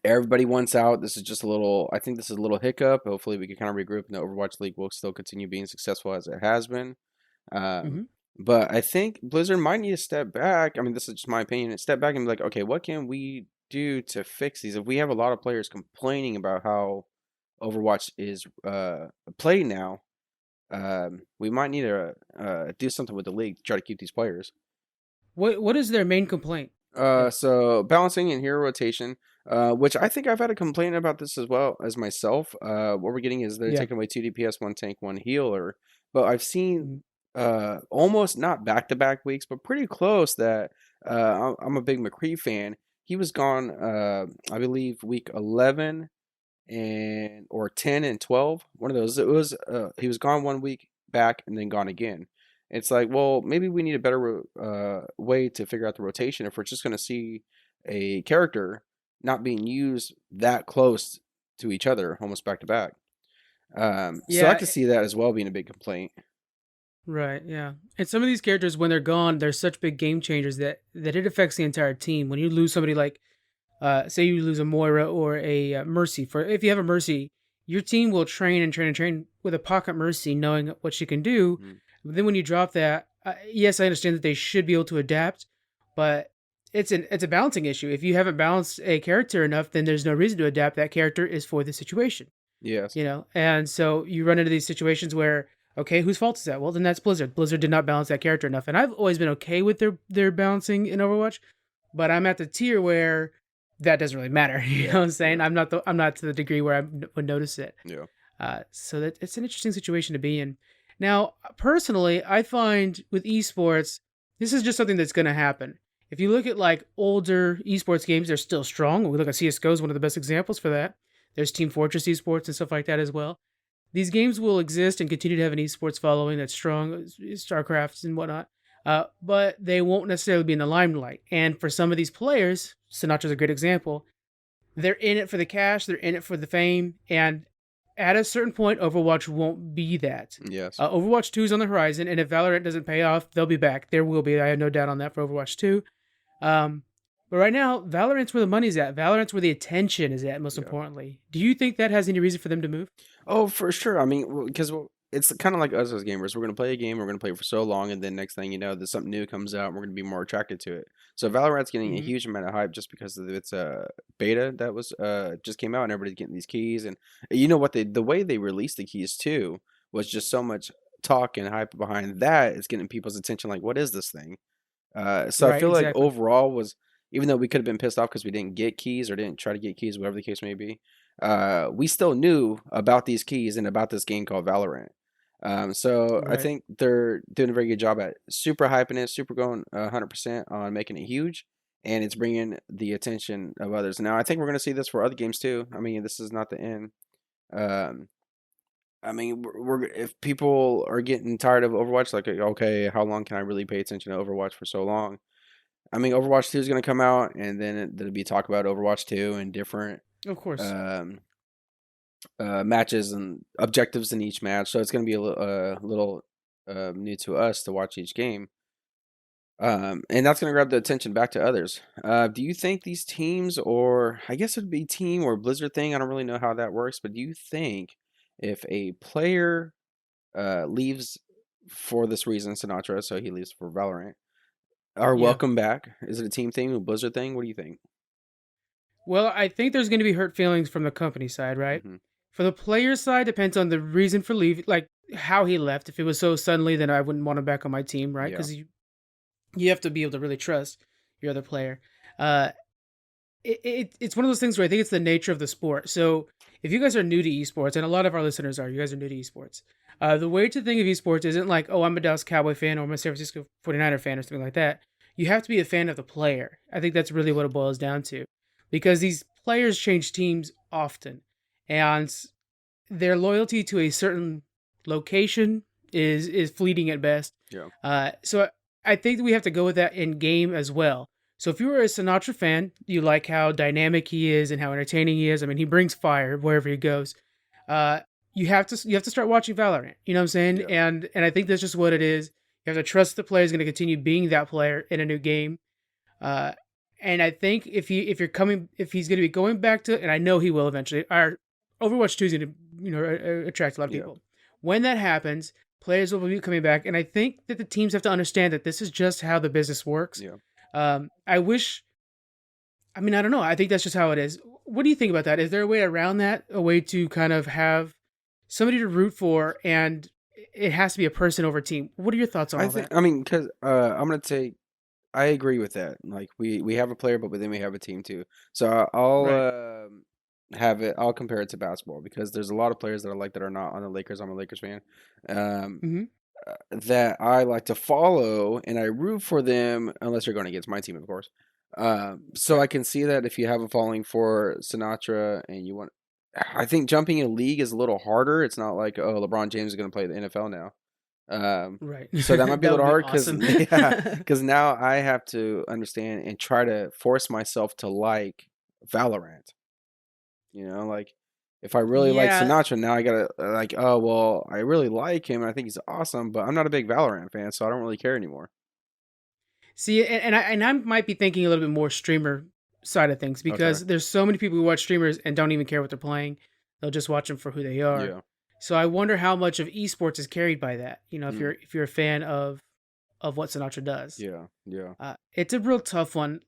everybody wants out. This is just a little. I think this is a little hiccup. Hopefully, we can kind of regroup, and the Overwatch League will still continue being successful as it has been. Um, Mm-hmm. but I think Blizzard might need to step back. I mean, this is just my opinion. Step back and be like, okay, what can we do to fix these? If we have a lot of players complaining about how Overwatch is played now, we might need to do something with the league to try to keep these players. What is their main complaint? So balancing and hero rotation, which I think I've had a complaint about this as well as myself. What we're getting is they're Yeah. taking away 2 DPS, 1 tank, 1 healer. But I've seen Mm-hmm. almost not back-to-back weeks, but pretty close that I'm a big McCree fan. He was gone, I believe, week 11 and or 10 and 12, one of those. It was he was gone 1 week back and then gone again. It's like, well, maybe we need a better way to figure out the rotation if we're just going to see a character not being used that close to each other almost back to back. So I Yeah. could see that as well being a big complaint. Right. Yeah. And some of these characters, when they're gone, they're such big game changers that it affects the entire team. When you lose somebody like, say you lose a Moira or a Mercy. For if you have a Mercy, your team will train and train and train with a pocket Mercy, knowing what she can do. Mhm. But then when you drop that, yes, I understand that they should be able to adapt, but it's a balancing issue. If you haven't balanced a character enough, then there's no reason to adapt. That character is for the situation, Yes. and so you run into these situations where, okay, whose fault is that? Well, then that's Blizzard did not balance that character enough, and I've always been okay with their balancing in Overwatch, but I'm at the tier where that doesn't really matter. You know what I'm saying? Yeah. I'm not to the degree where I would notice it. Yeah. So that it's an interesting situation to be in. Now, personally, I find with esports, this is just something that's going to happen. If you look at like older esports games, they're still strong. We look at CS:GO is one of the best examples for that. There's Team Fortress esports and stuff like that as well. These games will exist and continue to have an esports following that's strong, StarCraft and whatnot. But they won't necessarily be in the limelight. And for some of these players, Sinatra's a great example. They're in it for the cash, they're in it for the fame, and at a certain point, Overwatch won't be that. Yes. Overwatch 2 is on the horizon, and if Valorant doesn't pay off, they'll be back. There will be. I have no doubt on that for Overwatch 2. But right now, Valorant's where the money's at. Valorant's where the attention is at, most Yeah. importantly. Do you think that has any reason for them to move? Oh, for sure. I mean, because it's kind of like us as gamers. We're going to play a game, we're going to play it for so long, and then next thing you know, there's something new comes out, and we're going to be more attracted to it. So Valorant's getting a Mm-hmm. huge amount of hype just because of its beta that was just came out, and everybody's getting these keys. And you know what? The way they released the keys too was just so much talk and hype behind that. It's getting people's attention. Like, what is this thing? So I Right, feel like exactly. overall was even though we could have been pissed off because we didn't get keys or didn't try to get keys, whatever the case may be, we still knew about these keys and about this game called Valorant. So I Right. think they're doing a very good job at super hyping it, super going 100% on making it huge, and it's bringing the attention of others. Now I think we're going to see this for other games too. I mean, this is not the end. Um, I mean, if people are getting tired of Overwatch, like, okay, how long can I really pay attention to Overwatch for so long? I mean, Overwatch 2 is going to come out, and then there'll be talk about Overwatch 2 and different Of course. um, matches and objectives in each match. So it's going to be little new to us to watch each game. And that's going to grab the attention back to others. Do you think these teams, or I guess it'd be team or Blizzard thing, I don't really know how that works, but do you think if a player leaves for this reason, Sinatra, so he leaves for Valorant, are Yeah. welcome back? Is it a team thing, a Blizzard thing? What do you think? Well, I think there's going to be hurt feelings from the company side, right? Hmm. For the player side, depends on the reason for leaving, like how he left. If it was so suddenly, then I wouldn't want him back on my team, right? Yeah. Because you have to be able to really trust your other player. Uh, it's one of those things where I think it's the nature of the sport. So if you guys are new to esports, and a lot of our listeners are, you guys are new to esports. The way to think of esports isn't like, oh, I'm a Dallas Cowboy fan or I'm a San Francisco 49er fan or something like that. You have to be a fan of the player. I think that's really what it boils down to, because these players change teams often, and their loyalty to a certain location is fleeting at best. Yeah. So I think that we have to go with that in game as well. So if you were a Sinatra fan, you like how dynamic he is and how entertaining he is. I mean, he brings fire wherever he goes. Uh, you have to start watching Valorant. You know what I'm saying? Yeah. And I think that's just what it is. You have to trust the player is going to continue being that player in a new game. Uh, and I think if he's going to be going back to, and I know he will eventually. Our Overwatch 2 is going to attract a lot of Yeah. people. When that happens, players will be coming back, and I think that the teams have to understand that this is just how the business works. Yeah. I wish. I mean, I don't know. I think that's just how it is. What do you think about that? Is there a way around that? A way to kind of have somebody to root for, and it has to be a person over team. What are your thoughts on all that? I mean, because I'm gonna take, I agree with that. Like we have a player, but then we have a team too. So I'll Right. have it. I'll compare it to basketball because there's a lot of players that I like that are not on the Lakers. I'm a Lakers fan. Um, Mm-hmm. that I like to follow and I root for them unless you're going against my team, of course. So I Right. can see that if you have a following for Sinatra and you want, I think jumping in a league is a little harder. It's not like, oh, LeBron James is going to play the NFL now. Right. So that might be a That would little be hard because awesome. yeah, because now I have to understand and try to force myself to like Valorant. Like if I really like Yeah. Sinatra, now I gotta like, oh well, I really like him and I think he's awesome, but I'm not a big Valorant fan, so I don't really care anymore. See, and I might be thinking a little bit more streamer side of things, Okay. because there's so many people who watch streamers and don't even care what they're playing. They'll just watch them for who they are. Yeah. So I wonder how much of esports is carried by that. If Mm. you're a fan of what Sinatra does. Yeah. Yeah. It's a real tough one.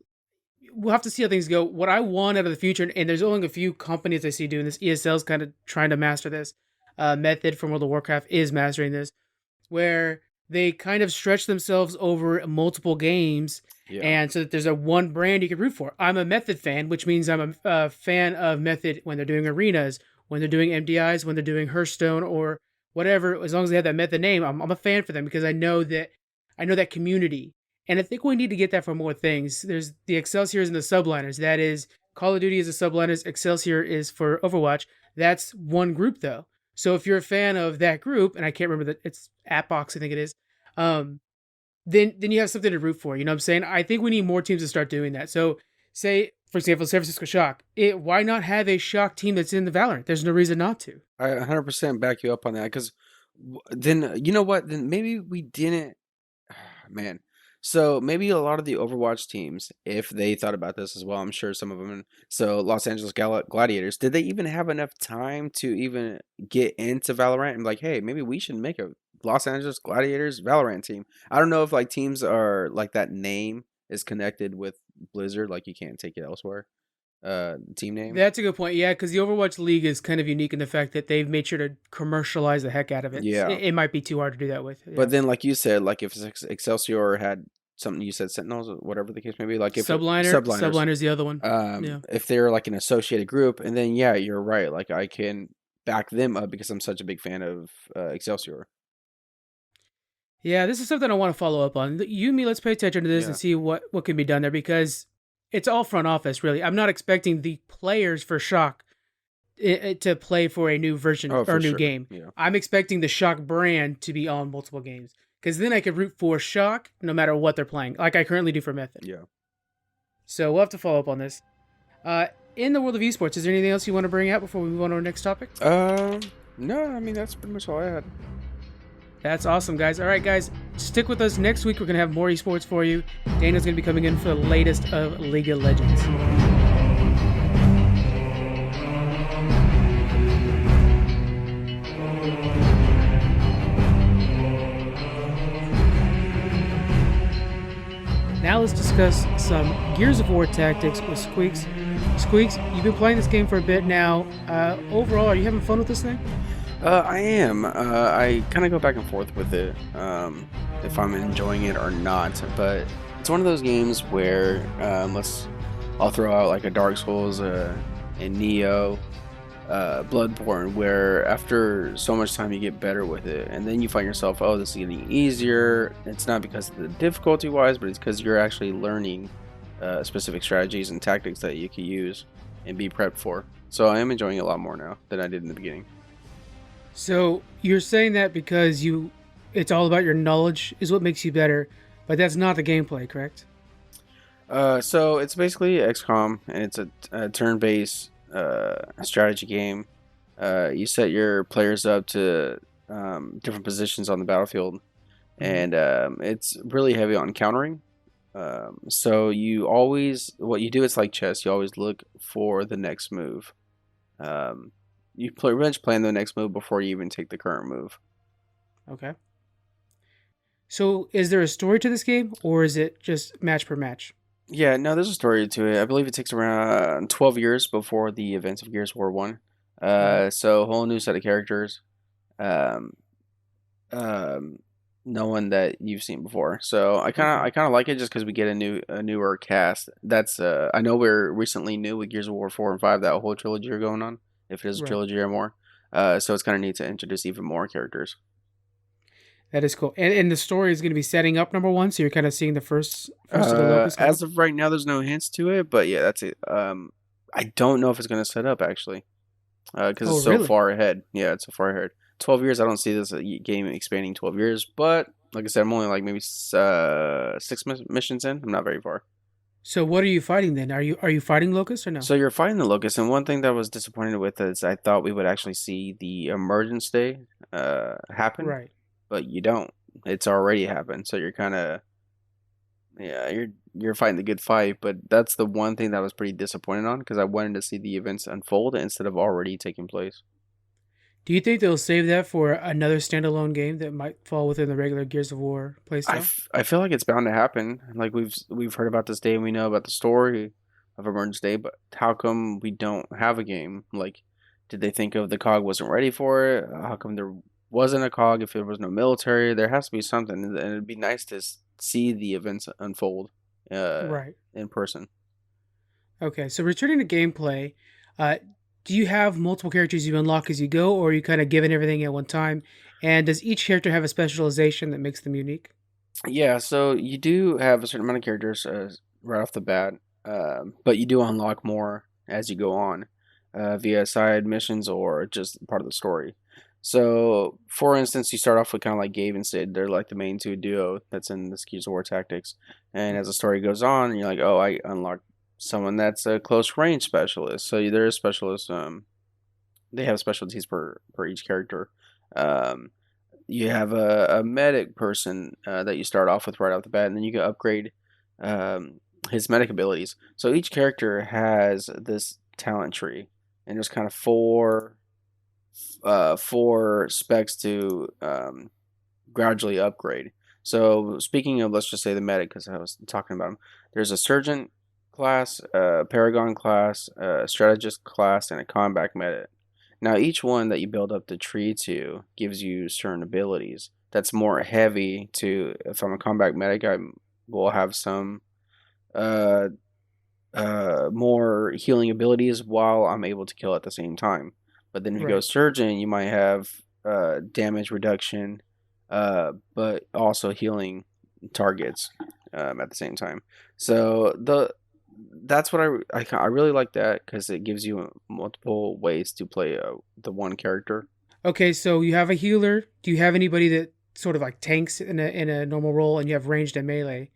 We'll have to see how things go. What I want out of the future, and there's only a few companies I see doing this. ESL's kind of trying to master this. Method from World of Warcraft is mastering this, where they kind of stretch themselves over multiple games, Yeah. and so that there's a one brand you can root for. I'm a Method fan, which means I'm a fan of Method when they're doing arenas, when they're doing MDIs, when they're doing Hearthstone or whatever. As long as they have that Method name, I'm a fan for them, because I know that community. And I think we need to get that for more things. There's the Excelsiors and the Subliners. That is, Call of Duty is the Subliners. Excelsior is for Overwatch. That's one group though. So if you're a fan of that group, and I can't remember that, it's Appbox, I think it is, um, then you have something to root for. You know what I'm saying? I think we need more teams to start doing that. So say, for example, San Francisco Shock. Why not have a Shock team that's in the Valorant? There's no reason not to. I 100% back you up on that because then you know what? Then maybe we didn't. Man. So maybe a lot of the Overwatch teams, if they thought about this as well, I'm sure some of them. So Los Angeles Gladiators, did they even have enough time to even get into Valorant and be like, hey, maybe we should make a Los Angeles Gladiators Valorant team? I don't know if like teams are like that name is connected with Blizzard, like you can't take it elsewhere. Team name. That's a good point. Yeah, because the Overwatch League is kind of unique in the fact that they've made sure to commercialize the heck out of it. Yeah. It might be too hard to do that with. But Yeah. then, like you said, like if Excelsior had something you said Sentinels or whatever the case may be, like if subliners, Subliner's the other one. Yeah. if they're like an associated group, and then yeah, you're right. Like I can back them up because I'm such a big fan of Excelsior. Yeah, this is something I want to follow up on. You and me, let's pay attention to this and Yeah, see what can be done there, because it's all front office, really. I'm not expecting the players for Shock to play for a new version Oh, or for new sure. game. Yeah. I'm expecting the Shock brand to be on multiple games because then I could root for Shock no matter what they're playing, like I currently do for Mythic. Yeah. So we'll have to follow up on this. Uh, in the world of esports, is there anything else you want to bring out before we move on to our next topic? Um, no, I mean that's pretty much all I had. That's awesome, guys. All right, guys, stick with us. Next week, we're going to have more esports for you. Daniel's going to be coming in for the latest of League of Legends. Now let's discuss some Gears of War tactics with Squeaks. Squeaks, you've been playing this game for a bit now. Overall, are you having fun with this thing? I am. I kind of go back and forth with it, if I'm enjoying it or not. But it's one of those games where I'll throw out like a Dark Souls, and Neo, Bloodborne, where after so much time you get better with it, and then you find yourself, oh, this is getting easier. It's not because of the difficulty wise, but it's because you're actually learning specific strategies and tactics that you can use and be prepped for. So I am enjoying it a lot more now than I did in the beginning. So you're saying that because it's all about your knowledge is what makes you better, but that's not the gameplay, correct? So it's basically XCOM, and it's a turn-based strategy game. You set your players up to different positions on the battlefield, and it's really heavy on countering. So what you do is like chess. You always look for the next move. You pretty much plan the next move before you even take the current move. Okay. So is there a story to this game, or is it just match per match? Yeah, no, there's a story to it. I believe it takes around 12 years before the events of Gears of War 1. Mhm. So a whole new set of characters. Um, um, no one that you've seen before. So Okay. I kind of like it just because we get a newer cast. That's I know we're recently new with Gears of War 4 and 5, that whole trilogy are going on, if it is a Right. trilogy or more. So it's kind of neat to introduce even more characters. That is cool. And the story is going to be setting up number one, so you're kind of seeing the first of the locust come up. As of right now, there's no hints to it, but yeah, that's it. I don't know if it's gonna set up actually, because Oh, it's so really? far ahead. Yeah, it's so far ahead. 12 years, I don't see this game expanding 12 years, but like I said, I'm only like maybe six missions in. I'm not very far. So what are you fighting then? Are you fighting locusts or no? So you're fighting the locust, and one thing that was disappointed with is I thought we would actually see the emergence day happen, Right. but you don't. It's already happened, so you're kind of, yeah, you're fighting the good fight, but that's the one thing that I was pretty disappointed on because I wanted to see the events unfold instead of already taking place. Do you think they'll save that for another standalone game that might fall within the regular Gears of War playstyle? I feel like it's bound to happen. Like we've heard about this day and we know about the story of Emergence Day, but how come we don't have a game? Like, did they think of the cog wasn't ready for it? How come there wasn't a cog if there was no military? There has to be something, and it'd be nice to see the events unfold Right. in person. Okay. So returning to gameplay, uh, do you have multiple characters you unlock as you go, or are you kind of given everything at one time? And does each character have a specialization that makes them unique? Yeah, so you do have a certain amount of characters right off the bat, but you do unlock more as you go on via side missions or just part of the story. So, for instance, you start off with kind of like Gabe and Sid. They're like the main two duo that's in the Gears of War Tactics. And as the story goes on, you're like, oh, I unlocked someone that's a close range specialist. So there is specialists. They have specialties per each character. Um, you have a medic person that you start off with right off the bat, and then you can upgrade um, his medic abilities. So each character has this talent tree, and there's kind of four specs to gradually upgrade. So speaking of, let's just say the medic, because I was talking about him. There's a surgeon class, a paragon class, a strategist class, and a combat medic. Now, each one that you build up the tree to gives you certain abilities. That's more heavy to, if I'm a combat medic, I will have some uh, more healing abilities while I'm able to kill at the same time. But then if you go Right. surgeon, you might have damage reduction, but also healing targets at the same time. So that's what I really like that because it gives you multiple ways to play the one character. Okay, so you have a healer. Do you have anybody that sort of like tanks in a normal role, and you have ranged and melee?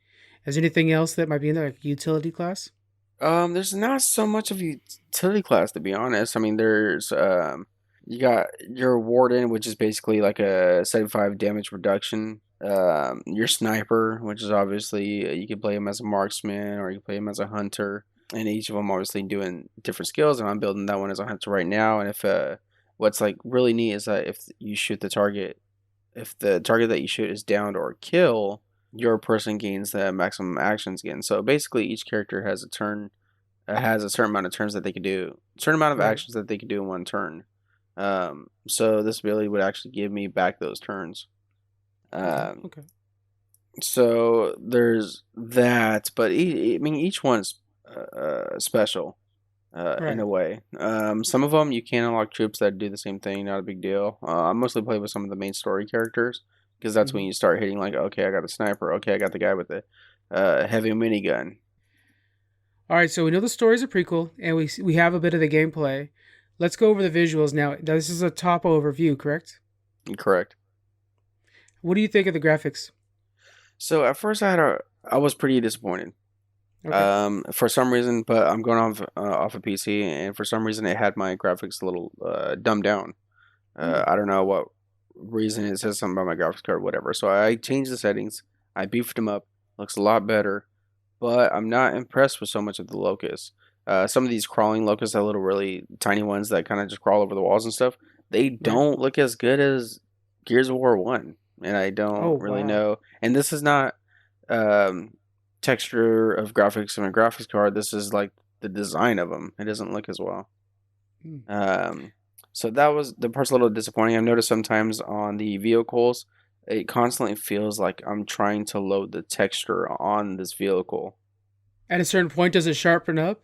Is there anything else that might be in there, like utility class? There's not so much of a utility class to be honest. I mean, there's you got your warden, which is basically like a 75 damage reduction. Your sniper, which is obviously you can play him as a marksman or you can play him as a hunter, and each of them obviously doing different skills. And I'm building that one as a hunter right now. And if what's like really neat is that if you shoot the target, if the target that you shoot is downed or kill, your person gains the maximum actions again. So basically, each character has a turn, has a certain amount of turns that they could do, certain amount of Right. actions that they could do in one turn. So this ability would actually give me back those turns. Okay. Um, Okay. so there's that, but I mean each one's special in Right. a way. Some of them you can unlock troops that do the same thing, not a big deal. I mostly play with some of the main story characters because that's when Hmm. you start hitting like, okay, I got a sniper, okay, I got the guy with the heavy minigun. All right. So we know the story's a prequel, and we have a bit of the gameplay. Let's go over the visuals now. This is a top overview, correct? Correct. What do you think of the graphics? So at first I was pretty disappointed. Okay. For some reason, but I'm going off a PC, and for some reason it had my graphics a little dumbed down. Hmm. I don't know what reason it says something about my graphics card, whatever. So I changed the settings. I beefed them up. Looks a lot better, but I'm not impressed with so much of the locusts. Some of these crawling locusts, that little really tiny ones that kind of just crawl over the walls and stuff, they Right. don't look as good as Gears of War 1. And I Oh don't really wow. know. And this is not um, texture of graphics on a graphics card. This is like the design of them. It doesn't look as well. Hmm. Um, so that was the part's a little disappointing. I've noticed sometimes on the vehicles, it constantly feels like I'm trying to load the texture on this vehicle. At a certain point, does it sharpen up?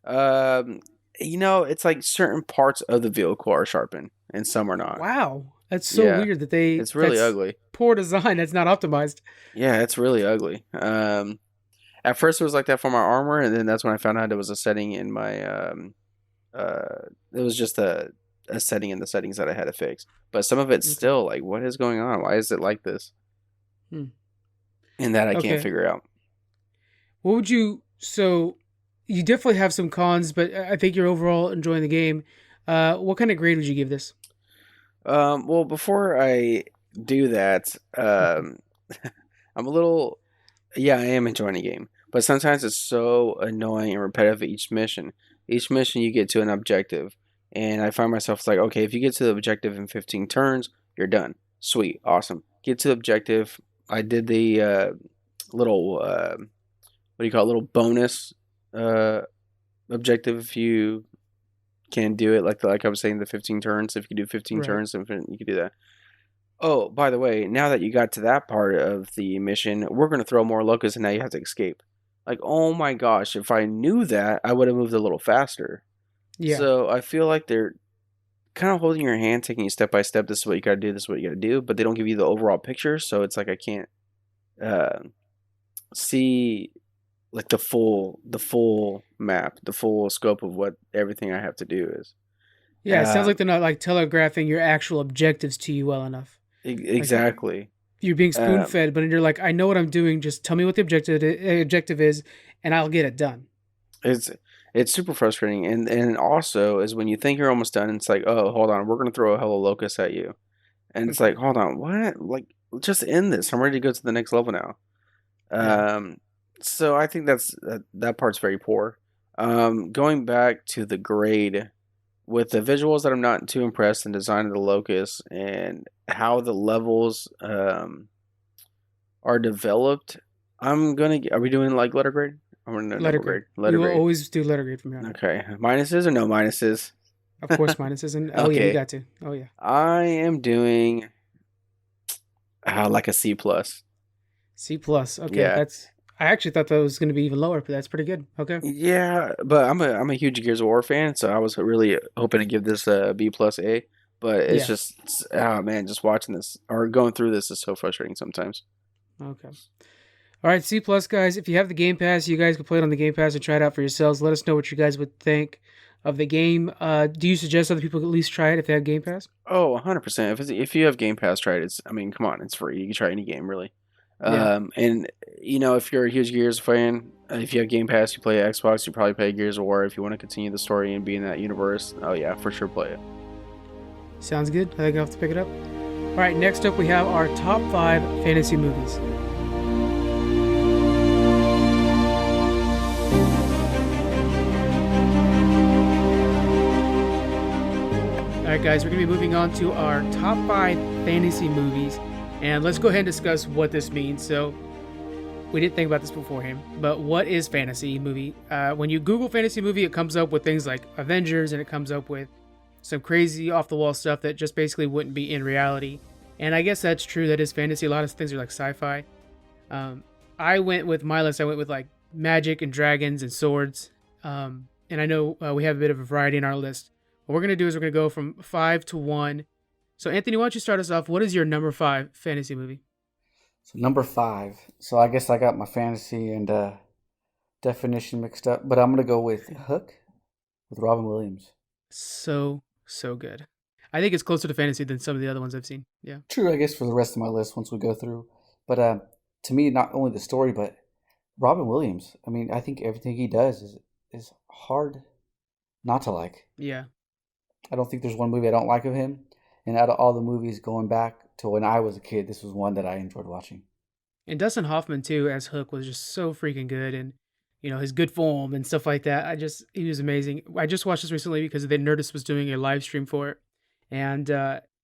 Um, it's like certain parts of the vehicle are sharpened and some are not. Wow, that's so Yeah, weird that they. it's really That's ugly. poor design. That's not optimized. Yeah, it's really ugly. At first it was like that for my armor, and then that's when I found out it was a setting in my it was just a setting in the settings that I had to fix. But some of it's Okay. still like, what is going on? Why is it like this? Hmm. And that I can't Okay. figure out. What would you? So you definitely have some cons, but I think you're overall enjoying the game. What kind of grade would you give this? Well, before I do that, I'm a little, yeah, I am enjoying the game, but sometimes it's so annoying and repetitive each mission. Each mission you get to an objective, and I find myself it's like, okay, if you get to the objective in 15 turns, you're done. Sweet, awesome. Get to the objective. I did the little, what do you call it, little bonus uh, objective if you can do it like I was saying the 15 turns. If you can do 15 Right. turns, then you can do that. Oh, by the way, now that you got to that part of the mission, we're gonna throw more locusts, and now you have to escape. Like, oh my gosh! If I knew that, I would have moved a little faster. Yeah. So I feel like they're kind of holding your hand, taking you step by step. This is what you gotta do. This is what you gotta do. But they don't give you the overall picture, so it's like I can't uh, see like the full map, the full scope of what everything I have to do is. Yeah. It sounds like Um, they're not like telegraphing your actual objectives to you well enough. Like exactly. you're being spoon Um, fed, but you're like, I know what I'm doing. Just tell me what the objective is, and I'll get it done. it's it's super frustrating, and also is when you think you're almost done, it's like, oh, hold on, we're gonna throw a hello locust at you, and it's like, Okay. hold on, what? Like, just end this. I'm ready to go to the next level now. Yeah. Um, so I think that part's very poor. Going back to the grade with the visuals that I'm not too impressed in design of the locust and how the levels are developed. Are we doing like letter grade? I'm gonna Letter number grade. grade. We Letter will grade. always do letter grade from here on out. Okay. Minuses or no minuses? Of course, minuses and oh yeah, you Okay. got to. Oh yeah, I am doing like a C plus. C plus. Okay, Yeah. that's. I actually thought that was going to be even lower, but that's pretty good. Okay. Yeah, but I'm a huge Gears of War fan, so I was really hoping to give this a B plus A. But it's Yeah. just, oh man, just watching this or going through this is so frustrating sometimes. Okay. All right, C plus guys, if you have the Game Pass, you guys can play it on the Game Pass and try it out for yourselves. Let us know what you guys would think of the game. Do you suggest other people at least try it if they have Game Pass? Oh, 100%. If you have Game Pass, try it. I mean, come on, it's free. You can try any game really. Yeah. And if you're a huge Gears fan, if you have Game Pass, you play Xbox, you probably play Gears of War. If you want to continue the story and be in that universe, oh yeah, for sure play it. Sounds good. I think I'll have to pick it up. All right, next up we have our top 5 fantasy movies. All right, guys, we're going to be moving on to our top 5 fantasy movies. And let's go ahead and discuss what this means. So, we didn't think about this beforehand, but what is fantasy movie? When you Google fantasy movie, it comes up with things like Avengers, and it comes up with some crazy off-the-wall stuff that just basically wouldn't be in reality. And I guess that's true. That is fantasy. A lot of things are like sci-fi. I went with my list. I went with like magic and dragons and swords. And I know we have a bit of a variety in our list. What we're going to do is we're going to go from 5 to 1. So, Anthony, why don't you start us off? What is your number 5 fantasy movie? So number 5. So I guess I got my fantasy and definition mixed up, but I'm gonna go with Hook with Robin Williams. So good. I think it's closer to fantasy than some of the other ones I've seen. Yeah. True, I guess for the rest of my list once we go through. But to me, not only the story, but Robin Williams. I mean, I think everything he does is hard not to like. Yeah. I don't think there's one movie I don't like of him. And out of all the movies going back to when I was a kid, this was one that I enjoyed watching. And Dustin Hoffman too as Hook was just so freaking good, and his good form and stuff like that. He was amazing. I just watched this recently because the Nerdist was doing a live stream for it, and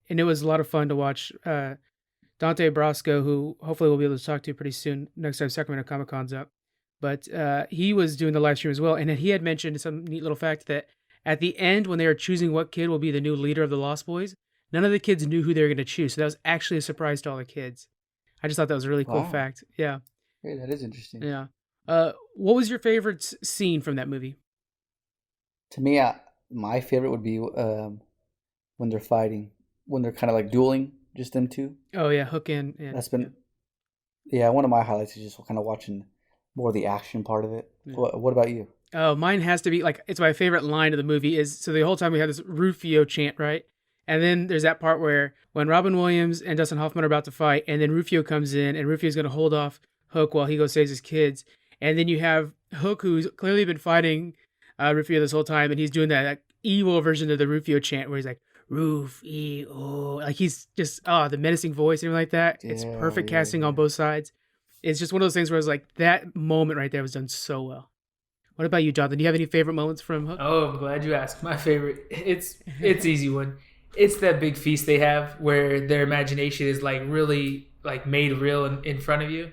it was a lot of fun to watch. Dante Brasco, who hopefully we'll be able to talk to pretty soon next time Sacramento Comic Con's up, but he was doing the live stream as well, and he had mentioned some neat little fact that at the end when they were choosing what kid will be the new leader of the Lost Boys, none of the kids knew who they were going to choose. So that was actually a surprise to all the kids. I just thought that was a really cool fact. Yeah. Hey, that is interesting. Yeah. What was your favorite scene from that movie? To me, my favorite would be when they're fighting, when they're kind of like dueling, just them two. Oh, yeah. Hook in. That's been, yeah, one of my highlights is just kind of watching more of the action part of it. Yeah. What about you? Oh, mine has to be, like, it's my favorite line of the movie is, so the whole time we have this Rufio chant, right? And then there's that part where when Robin Williams and Dustin Hoffman are about to fight, and then Rufio comes in, and Rufio's going to hold off Hook while he goes saves his kids. And then you have Hook, who's clearly been fighting Rufio this whole time, and he's doing that evil version of the Rufio chant where he's like, Rufio. Like, he's just, the menacing voice and everything like that. Yeah, it's perfect casting on both sides. It's just one of those things where it's like, that moment right there was done so well. What about you, Jonathan? Do you have any favorite moments from Hook? Oh, I'm glad you asked. My favorite, it's easy one. It's that big feast they have where their imagination is like really like made real in front of you.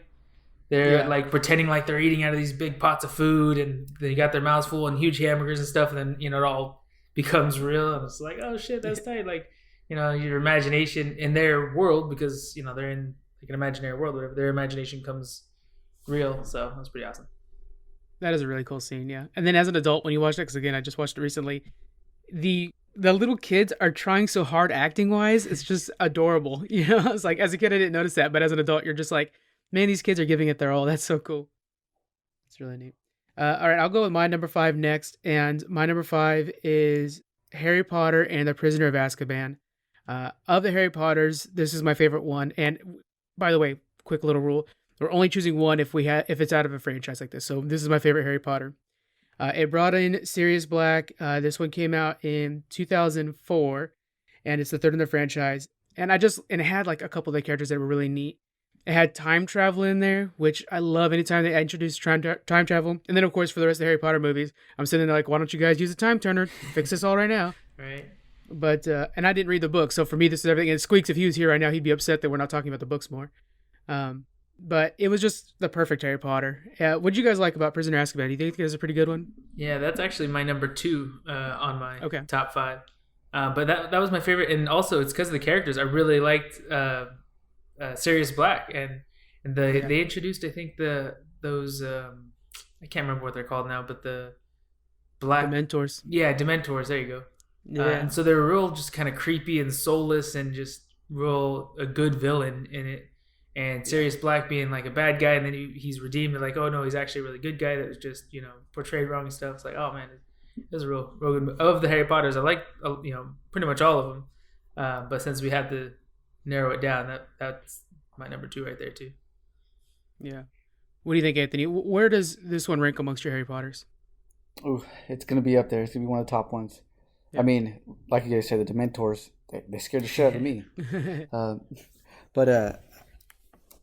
They're like pretending like they're eating out of these big pots of food, and they got their mouths full and huge hamburgers and stuff, and then it all becomes real, and it's like, oh shit, that's tight. Like, your imagination in their world, because they're in like an imaginary world, whatever, their imagination comes real. So that's pretty awesome. That is a really cool scene, yeah. And then as an adult, when you watch it, because again, I just watched it recently, the little kids are trying so hard acting wise. It's just adorable. It's like, as a kid, I didn't notice that, but as an adult, you're just like, man, these kids are giving it their all. That's so cool. It's really neat. All right, I'll go with my number 5 next. And my number 5 is Harry Potter and the Prisoner of Azkaban. Of the Harry Potters, this is my favorite one. And by the way, quick little rule. We're only choosing one if it's out of a franchise like this. So this is my favorite Harry Potter. It brought in Sirius Black. This one came out in 2004, and it's the third in the franchise. And it had like a couple of the characters that were really neat. It had time travel in there, which I love anytime they introduce time travel. And then, of course, for the rest of the Harry Potter movies, I'm sitting there like, why don't you guys use a time turner? Fix this all right now. Right. But, and I didn't read the book, so for me, this is everything. And Squeaks, if he was here right now, he'd be upset that we're not talking about the books more. But it was just the perfect Harry Potter. What did you guys like about Prisoner of Azkaban? Do you think it was a pretty good one? Yeah, that's actually my number 2 on my top 5. But that was my favorite, and also it's because of the characters. I really liked Sirius Black, and they introduced, I think, those I can't remember what they're called now, but the black Dementors. Yeah, Dementors. There you go. Yeah. And so they were real, just kind of creepy and soulless, and just real a good villain in it. and Sirius Black being like a bad guy, and then he's redeemed. And like, oh no, he's actually a really good guy that was just portrayed wrong and stuff. It's like, oh man, it was a real good movie. Of the Harry Potters, I like pretty much all of them, but since we had to narrow it down, that's my number 2 right there too. Yeah. What do you think, Anthony? Where does this one rank amongst your Harry Potters? Ooh, it's gonna be up there. It's gonna be one of the top ones. Yeah. I mean, like you guys said, the Dementors, they scared the shit out of me. But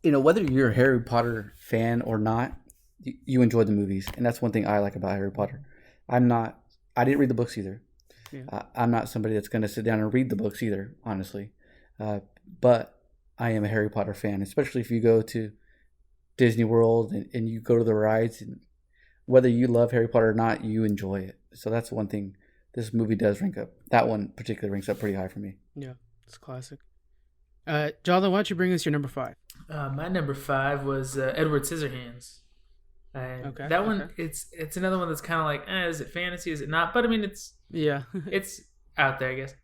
whether you're a Harry Potter fan or not, you enjoy the movies, and that's one thing I like about Harry Potter. I didn't read the books either. Yeah. I'm not somebody that's gonna sit down and read the books either, honestly. But I am a Harry Potter fan, especially if you go to Disney World and you go to the rides, and whether you love Harry Potter or not, you enjoy it. So that's one thing this movie does rank up. That one particularly ranks up pretty high for me. Yeah, it's classic. Jonathan, why don't you bring us your number 5? My number 5 was Edward Scissorhands. And that one, it's another one that's kind of like, is it fantasy? Is it not? But I mean, it's out there, I guess.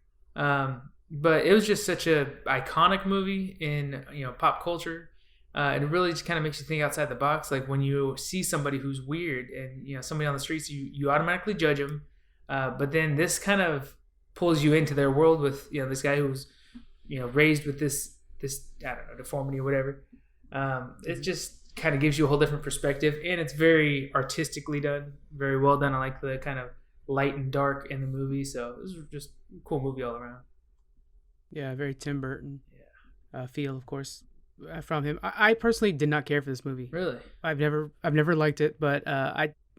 But it was just such a iconic movie in pop culture. And it really just kind of makes you think outside the box. Like when you see somebody who's weird and somebody on the streets, you automatically judge them. But then this kind of pulls you into their world with this guy who's raised with this I don't know, deformity or whatever. It just kind of gives you a whole different perspective, and it's very artistically done, very well done. I like the kind of light and dark in the movie, so this was just a cool movie all around. Yeah, very Tim Burton feel, of course, from him. I personally did not care for this movie. Really? I've never liked it, but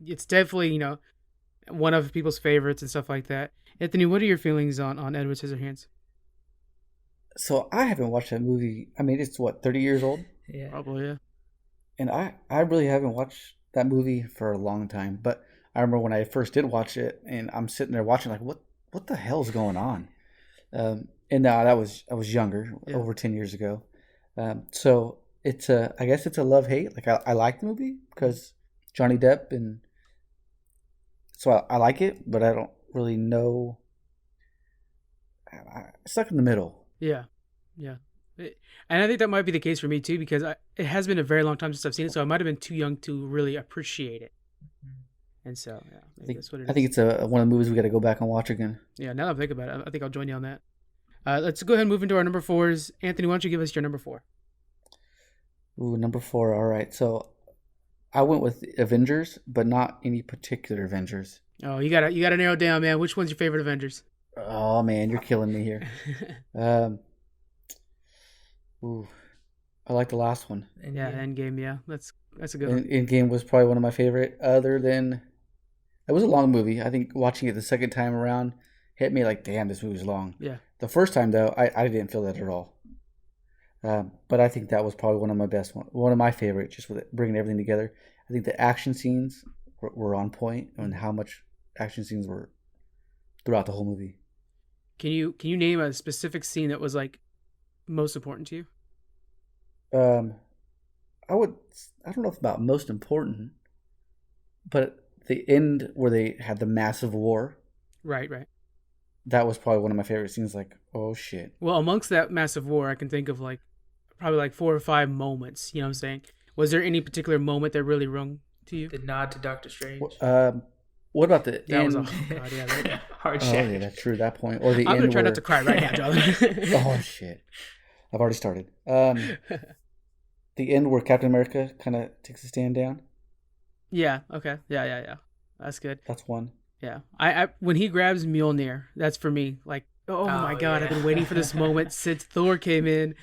it's definitely one of people's favorites and stuff like that. Anthony, what are your feelings on Edward Scissorhands? So I haven't watched that movie. I mean, it's 30 years old? Yeah. Probably, yeah. And I really haven't watched that movie for a long time. But I remember when I first did watch it, and I'm sitting there watching like, what the hell's going on? And now I was younger, over 10 years ago. So it's I guess it's a love-hate. Like I like the movie because Johnny Depp, and so I like it, but I don't really know. I'm stuck in the middle. Yeah. And I think that might be the case for me too, because it has been a very long time since I've seen it, so I might have been too young to really appreciate it. And so, that's what it is. I think it's one of the movies we got to go back and watch again. Yeah, now that I'm thinking about it, I think I'll join you on that. Let's go ahead and move into our number 4s. Anthony, why don't you give us your number 4? Ooh, number 4. All right. So I went with Avengers, but not any particular Avengers. Oh, you gotta narrow it down, man. Which one's your favorite Avengers? Oh man, you're killing me here. I like the last one. Yeah, Endgame. Yeah, that's a good one. Endgame was probably one of my favorite. Other than it was a long movie. I think watching it the second time around hit me like, damn, this movie's long. Yeah. The first time though, I didn't feel that at all. But I think that was probably one of my best one of my favorite, just with bringing everything together. I think the action scenes were on point, and how much action scenes were throughout the whole movie. Can you name a specific scene that was like most important to you? I don't know if about most important, but the end where they had the massive war. Right. That was probably one of my favorite scenes. Like, oh shit. Well, amongst that massive war, I can think of probably 4 or 5 moments. You know what I'm saying? Was there any particular moment that really rung to you? The nod to Doctor Strange. What about the that end? Was God, yeah, right? Hard shit. Oh yeah, that's true. That point, or the I'm end. gonna try not to cry right now, Jonathan. Oh shit! I've already started. The end where Captain America kind of takes a stand down. Yeah. Okay. Yeah. That's good. That's one. Yeah. I when he grabs Mjolnir, that's for me. Like, oh my God, yeah. I've been waiting for this moment since Thor came in.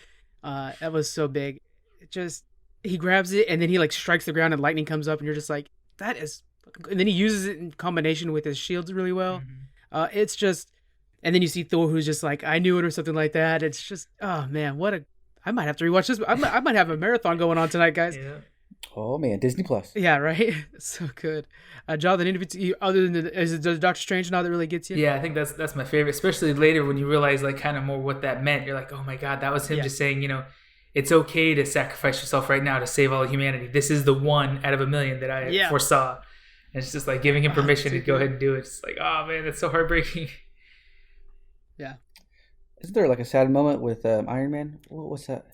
That was so big. It just he grabs it and then he strikes the ground and lightning comes up and you're just like, that is. And then he uses it in combination with his shields really well. Mm-hmm. It's just, and then you see Thor who's just like, I knew it or something like that. It's just, oh man, I might have to rewatch this. I might have a marathon going on tonight, guys. Yeah. Oh man, Disney Plus. Yeah, right. So good. Jonathan, other than is it Doctor Strange now that really gets you? Yeah, I think that's my favorite, especially later when you realize kind of more what that meant. You're like, oh my God, that was him just saying, it's okay to sacrifice yourself right now to save all of humanity. This is the one out of a million that I foresaw. And it's just like giving him permission to go ahead and do it. It's like, oh man, that's so heartbreaking. Yeah. Isn't there a sad moment with Iron Man? What's that?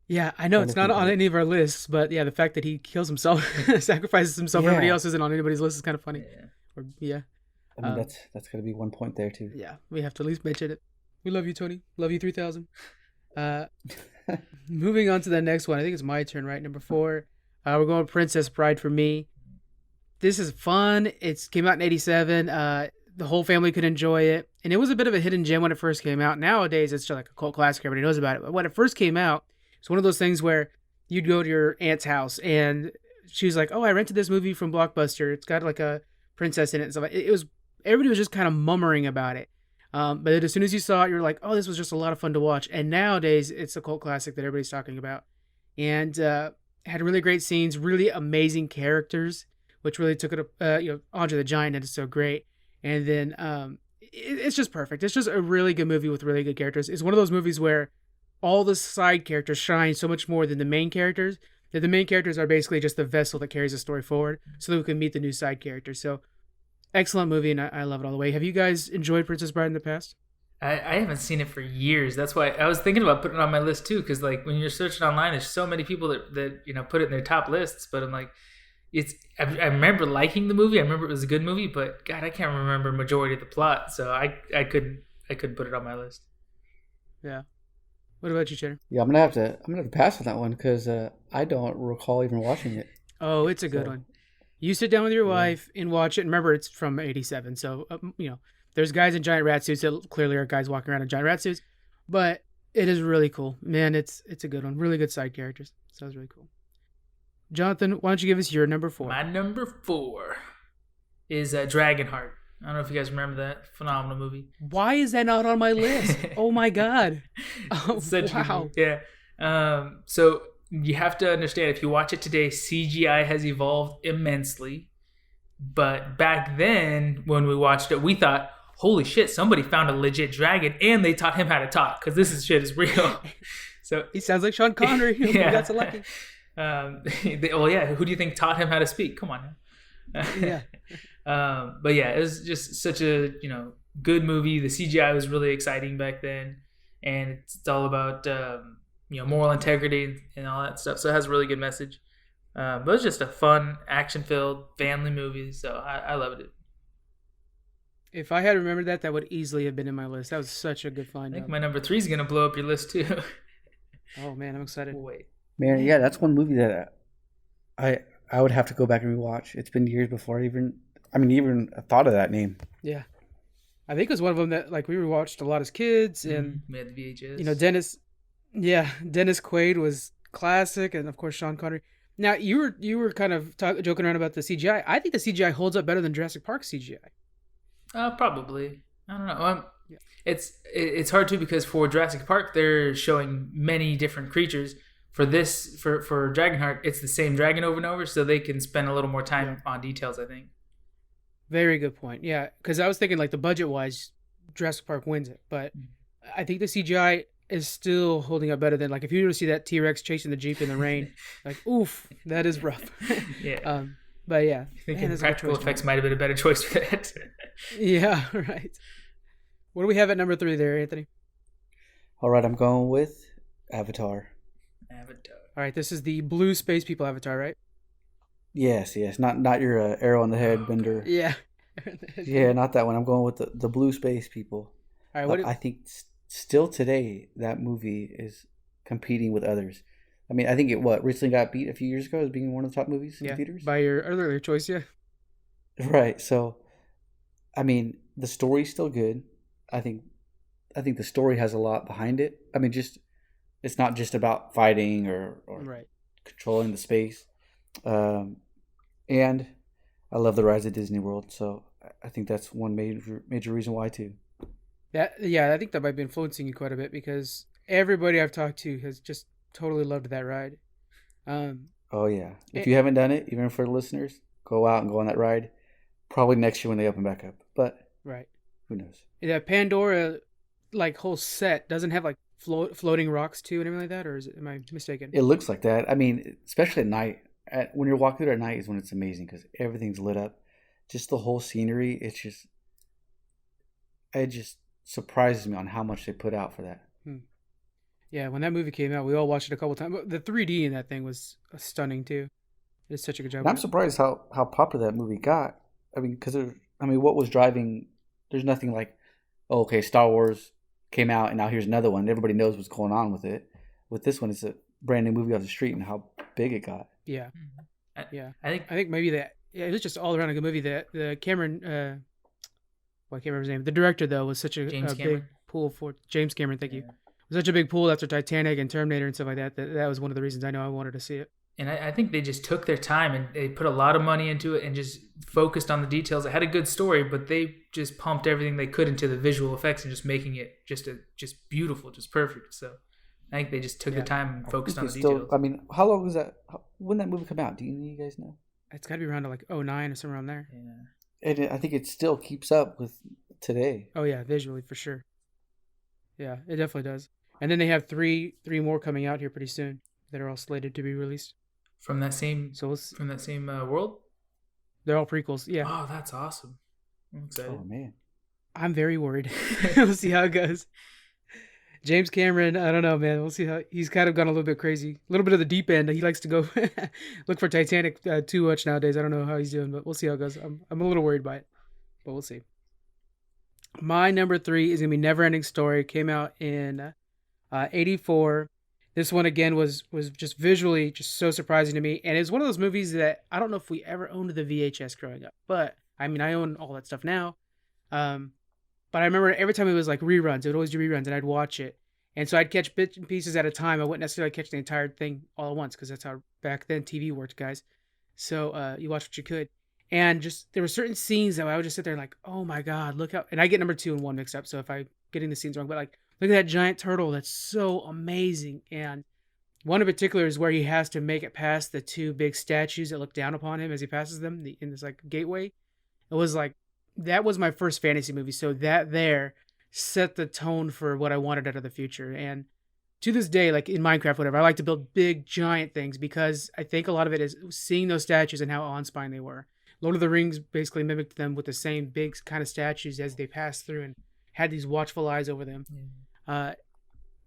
Yeah, I know I it's looked not into on it. any of our lists, but yeah, the fact that he kills himself, sacrifices himself, everybody Yeah, else isn't on anybody's list is kind of funny. Yeah. Or, yeah, I mean um, that's gonna be one point there too. yeah, we have to at least mention it. We love you, Tony. Love you, 3000. Uh, moving on to the next one. I think it's my turn, right? Number 4. We're going with Princess Bride for me. This is fun. It came out in '87. The whole family could enjoy it, and it was a bit of a hidden gem when it first came out. Nowadays, it's just like a cult classic. Everybody knows about it. But when it first came out, it's one of those things where you'd go to your aunt's house, and she's like, "Oh, I rented this movie from Blockbuster. It's got like a princess in it." And stuff. It was everybody was just kind of murmuring about it. But as soon as you saw it, you're like, "Oh, this was just a lot of fun to watch." And nowadays, it's a cult classic that everybody's talking about, and had really great scenes, really amazing characters, which really took it. Andre the Giant is so great. And then it's just perfect. It's just a really good movie with really good characters. It's one of those movies where all the side characters shine so much more than the main characters. That the main characters are basically just the vessel that carries the story forward, so that we can meet the new side characters. So excellent movie, and I love it all the way. Have you guys enjoyed Princess Bride in the past? I haven't seen it for years. That's why I was thinking about putting it on my list too. Because like when you're searching online, there's so many people that put it in their top lists. But I'm like, I remember liking the movie. I remember it was a good movie. But God, I can't remember majority of the plot. So I couldn't put it on my list. Yeah. What about you, Cheddar? Yeah, I'm gonna have to pass on that one because I don't recall even watching it. Oh, it's a good So, one. You sit down with your yeah. wife and watch it. And remember, it's from '87, so there's guys in giant rat suits that clearly are guys walking around in giant rat suits, but it is really cool, man. It's a good one. Really good side characters. So it's really cool. Jonathan, why don't you give us your number 4? My number 4 is Dragonheart. I don't know if you guys remember that phenomenal movie. Why is that not on my list? Oh my god! Oh, Such a good wow. movie. Yeah. So you have to understand, if you watch it today, CGI has evolved immensely. But back then, when we watched it, we thought, holy shit, somebody found a legit dragon and they taught him how to talk, because this shit is real. So He sounds like Sean Connery. yeah. That's a lucky. Well, yeah, who do you think taught him how to speak? Come on now. Yeah. But yeah, it was just such a good movie. The CGI was really exciting back then, and it's all about moral integrity and all that stuff. So it has a really good message. But it's just a fun, action-filled family movie. So I loved it. If I had remembered that, that would easily have been in my list. That was such a good I find. think my number 3 is gonna blow up your list too. Oh man, I'm excited. Wait. Man, yeah, that's one movie that I would have to go back and rewatch. It's been years before I even thought of that name. Yeah, I think it was one of them that like we rewatched a lot as kids, and We had the VHS. Dennis Quaid was classic, and of course Sean Connery. Now you were kind of joking around about the CGI. I think the CGI holds up better than Jurassic Park CGI. Probably. I don't know. Yeah. It's hard too, because for Jurassic Park they're showing many different creatures. For Dragonheart, it's the same dragon over and over, so they can spend a little more time on details, I think. Very good point. Yeah, because I was thinking like the budget wise, Jurassic Park wins it, but I think the CGI is still holding up better than like if you were to see that T-Rex chasing the Jeep in the rain, like oof, that is rough. Yeah. But yeah, I think practical effects might have been a better choice for that. Yeah, right. What do we have at number 3 there, Anthony? All right, I'm going with Avatar. Avatar. All right, this is the blue space people Avatar, right? Yes, not your arrow on the head bender. Yeah. Yeah, not that one. I'm going with the blue space people. All right. I think still today that movie is competing with others. I mean, I think it recently got beat a few years ago as being one of the top movies in theaters. By your earlier choice, yeah. Right. So, I mean, the story's still good. I think the story has a lot behind it. I mean, it's not just about fighting or Right. controlling the space. And I love the rides at Disney World, so I think that's one major reason why too. I think that might be influencing you quite a bit because everybody I've talked to has just totally loved that ride. Oh yeah, if you haven't done it, even for the listeners, go out and go on that ride. Probably next year when they open back up, but right, who knows? That Pandora like whole set doesn't have like floating rocks too and everything like that, or am I mistaken? It looks like that. I mean, especially at night. When you're walking there at night is when it's amazing because everything's lit up. Just the whole scenery. It just surprises me on how much they put out for that. Yeah, when that movie came out, we all watched it a couple times. The 3D in that thing was stunning too. It did such a good job. And I'm with it. surprised how popular that movie got. I mean, because what was driving? There's nothing like, oh, okay, Star Wars came out and now here's another one. Everybody knows what's going on with it. With this one, it's a brand new movie off the street and how big it got. Yeah, I- yeah. I I think maybe that. Yeah, it was just all around a good movie. The Cameron, well, I can't remember his name. The director though was such a James big Cameron. pull for James Cameron. Thank you. Yeah. Was such a big pull after Titanic and Terminator and stuff like that. That was one of the reasons I know I wanted to see it. And I think they just took their time and they put a lot of money into it and just focused on the details. It had a good story, but they just pumped everything they could into the visual effects and just making it just beautiful, just perfect. So I think they just took the time and focused on the details. I mean, how long was that? When did that movie come out? Do you guys know? It's got to be around like 09 or somewhere around there. Yeah. And I think it still keeps up with today. Oh yeah, visually for sure. Yeah, it definitely does. And then they have three more coming out here pretty soon that are all slated to be released. From that same world? They're all prequels. Yeah, Oh, that's awesome. I'm excited. Oh man. I'm very worried. We'll see how it goes. James Cameron, I don't know, man. We'll see how he's kind of gone a little bit crazy, a little bit of the deep end. He likes to go look for Titanic too much nowadays. I don't know how he's doing, but we'll see how it goes. I'm a little worried by it, but we'll see. My number 3 is gonna be Neverending Story. Came out in '84. This one again was just visually just so surprising to me, and it's one of those movies that I don't know if we ever owned the VHS growing up, but I mean I own all that stuff now. But I remember every time it was like reruns, it would always do reruns, and I'd watch it, and so I'd catch bits and pieces at a time. I wouldn't necessarily catch the entire thing all at once because that's how back then TV worked, guys. So you watch what you could, and just there were certain scenes that I would just sit there and like, oh my god, look how, and I get number 2 and 1 mixed up, so if I'm getting the scenes wrong, but like. Look at that giant turtle. That's so amazing. And one in particular is where he has to make it past the 2 big statues that look down upon him as he passes them in this like gateway. It was like, that was my first fantasy movie. So that there set the tone for what I wanted out of the future. And to this day, like in Minecraft, whatever, I like to build big giant things because I think a lot of it is seeing those statues and how awe-inspiring they were. Lord of the Rings basically mimicked them with the same big kind of statues as they passed through and had these watchful eyes over them.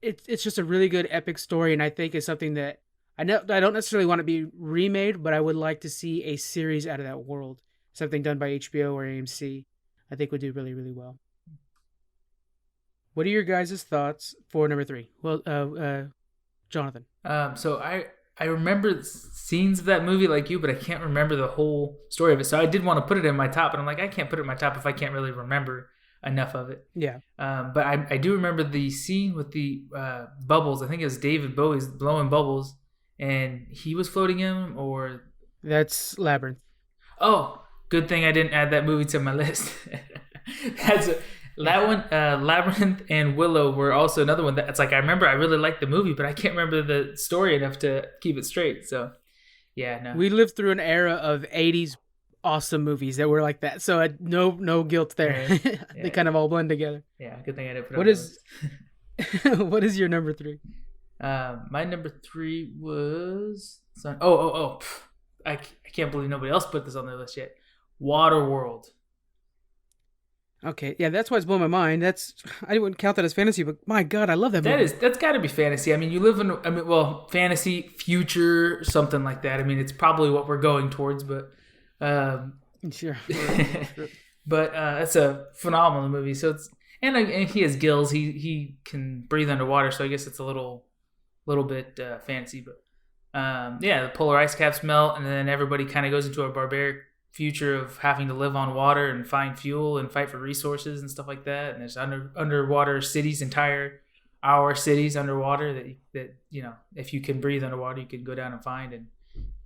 It's just a really good epic story, and I think it's something that I don't necessarily want to be remade, but I would like to see a series out of that world, something done by HBO or AMC. I think would do really, really well. What are your guys' thoughts for number 3? Well, Jonathan. So I remember scenes of that movie like you, but I can't remember the whole story of it. So I did want to put it in my top, but I'm like, I can't put it in my top if I can't really remember enough of it. Yeah. But I do remember the scene with the bubbles. I think it was David Bowie's blowing bubbles, and he was floating in them, or That's Labyrinth. oh, good thing I didn't add that movie to my list. That one, Labyrinth and Willow were also another one that's like I remember I really liked the movie, but I can't remember the story enough to keep it straight. So yeah, no. We lived through an era of 80s awesome movies that were like that, so no guilt there. Yeah. They kind of all blend together. Yeah, good thing I didn't put What it on is- my list. What is your number 3? My number 3 was I can't believe nobody else put this on their list yet. Waterworld. Okay, yeah, that's why it's blowing my mind. I wouldn't count that as fantasy, but my god, I love that movie. That's got to be fantasy. I mean, you live in fantasy future, something like that. I mean, it's probably what we're going towards, but Sure. but it's a phenomenal movie. So it's and he has gills. He can breathe underwater. So I guess it's a little bit fancy. But the polar ice caps melt, and then everybody kind of goes into a barbaric future of having to live on water and find fuel and fight for resources and stuff like that. And there's underwater cities, our cities underwater that if you can breathe underwater, you can go down and find and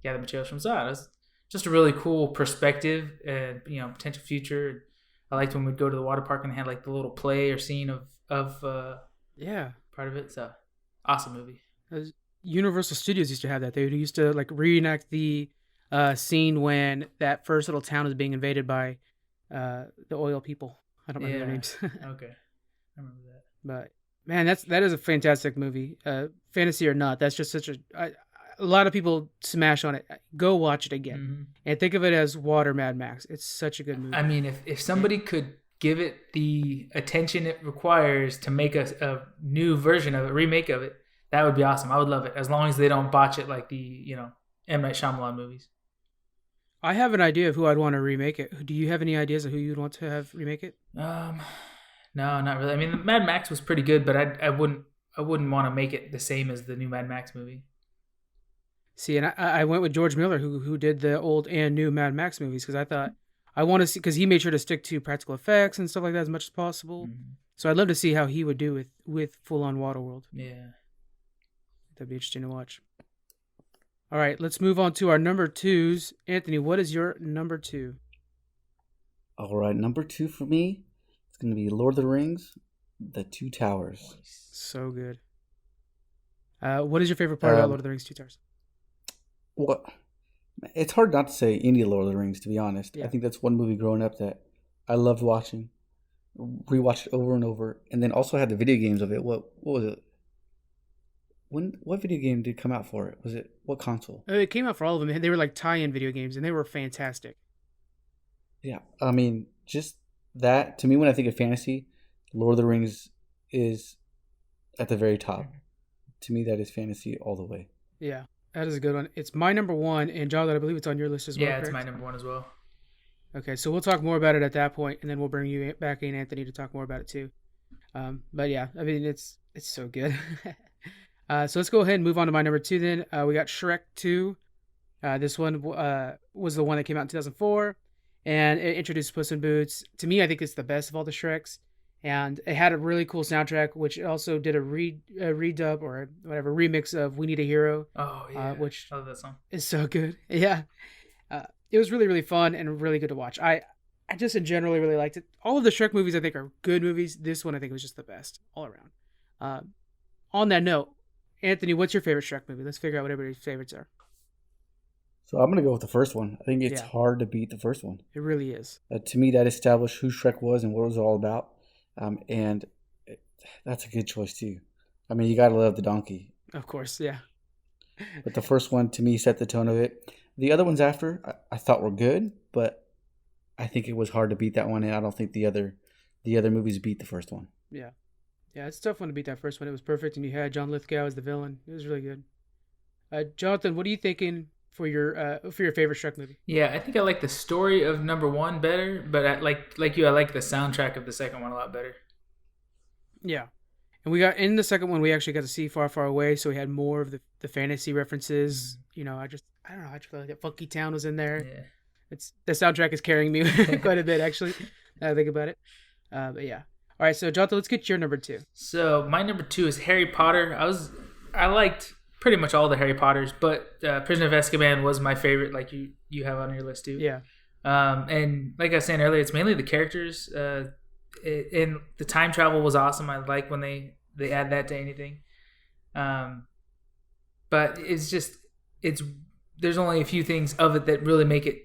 gather materials from side. It's just a really cool perspective and potential future. I liked when we'd go to the water park and they had like the little play or scene of part of it. So awesome movie. Universal Studios used to have that. They used to like reenact the scene when that first little town was being invaded by the oil people. I don't remember their names. Okay, I remember that. But man, that is a fantastic movie. Fantasy or not, that's just such a lot of people smash on it. Go watch it again and think of it as Water Mad Max. It's such a good movie. I mean, if somebody could give it the attention it requires to make a new version of it, remake of it, That would be awesome. I would love it as long as they don't botch it like the M. Night Shyamalan movies. I have an idea of who I'd want to remake it. Do you have any ideas of who you'd want to have remake it? No, not really. I mean, Mad Max was pretty good, but I wouldn't want to make it the same as the new Mad Max movie. See, and I went with George Miller, who did the old and new Mad Max movies, because I thought I want to see, because he made sure to stick to practical effects and stuff like that as much as possible. Mm-hmm. So I'd love to see how he would do with full on Waterworld. Yeah, that'd be interesting to watch. All right, let's move on to our number twos. Anthony, what is your number two? All right, number two for me, it's going to be Lord of the Rings, The Two Towers. So good. What is your favorite part about Lord of the Rings, Two Towers? Well, it's hard not to say any Lord of the Rings, to be honest. Yeah. I think that's one movie growing up that I loved watching, rewatched it over and over, and then also had the video games of it. What was it? What video game did come out for it? Was it what console? It came out for all of them. They were like tie-in video games, and they were fantastic. Yeah, I mean, just that to me, when I think of fantasy, Lord of the Rings is at the very top. To me, that is fantasy all the way. Yeah, that is a good one. It's my number one, and Jonathan, I believe it's on your list as well. Yeah, it's correct? my number one as well. Okay, so we'll talk more about it at that point, and then we'll bring you back in, Anthony, to talk more about it too. But yeah, I mean, it's so good. So let's go ahead and move on to my number two then. We got Shrek 2. This one was the one that came out in 2004, and it introduced Puss in Boots. To me, I think it's the best of all the Shreks, and it had a really cool soundtrack, which also did a redub or whatever remix of "We Need a Hero." Oh yeah, which I love that song. Is so good. Yeah, it was really, really fun and really good to watch. I just in general really liked it. All of the Shrek movies I think are good movies. This one I think was just the best all around. On that note, Anthony, what's your favorite Shrek movie? Let's figure out what everybody's favorites are. So I'm going to go with the first one. I think it's hard to beat the first one. It really is. To me, that established who Shrek was and what it was all about. That's a good choice, too. I mean, you got to love the donkey. Of course, yeah. But the first one, to me, set the tone of it. The other ones after, I thought were good, but I think it was hard to beat that one, and I don't think the other movies beat the first one. Yeah. Yeah, it's a tough one to beat that first one. It was perfect, and you had John Lithgow as the villain. It was really good. Jonathan, what are you thinking for your favorite Shrek movie? Yeah, I think I like the story of number one better, but I like you, I like the soundtrack of the second one a lot better. Yeah, and we got in the second one, we actually got to see Far, Far Away, so we had more of the fantasy references. You know, I don't know, I just feel like that Funky Town was in there. Yeah, the soundtrack is carrying me quite a bit actually. Now I think about it, but yeah. All right, so Jonathan, let's get your number two. So my number two is Harry Potter. I liked pretty much all the Harry Potters, but Prisoner of Azkaban was my favorite, like you have on your list too. Yeah. And like I was saying earlier, it's mainly the characters. And the time travel was awesome. I like when they add that to anything. But there's only a few things of it that really make it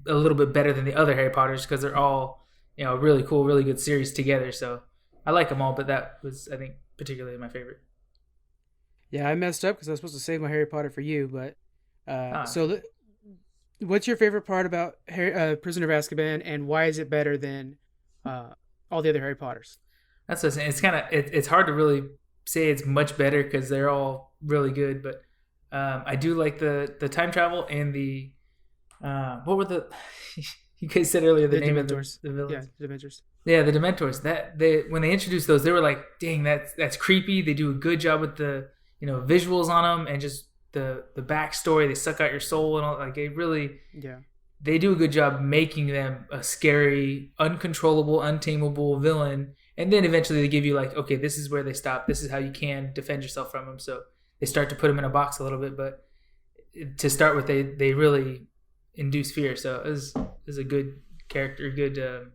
a little bit better than the other Harry Potters because they're all really cool, really good series together. So I like them all, but that was, I think, particularly my favorite. Yeah, I messed up because I was supposed to save my Harry Potter for you, but so what's your favorite part about Prisoner of Azkaban, and why is it better than all the other Harry Potters? That's what I'm saying. It's hard to really say it's much better because they're all really good, but I do like the time travel and the what were the you guys said earlier the name Dementors. Of the villains. Yeah, the Dementors. Yeah, the Dementors. When they introduced those, they were like, dang, that's creepy. They do a good job with the visuals on them and just the backstory. They suck out your soul and all. Like they do a good job making them a scary, uncontrollable, untamable villain. And then eventually they give you like, okay, this is where they stop. This is how you can defend yourself from them. So they start to put them in a box a little bit, but to start with, they really induce fear. So it was a good character, good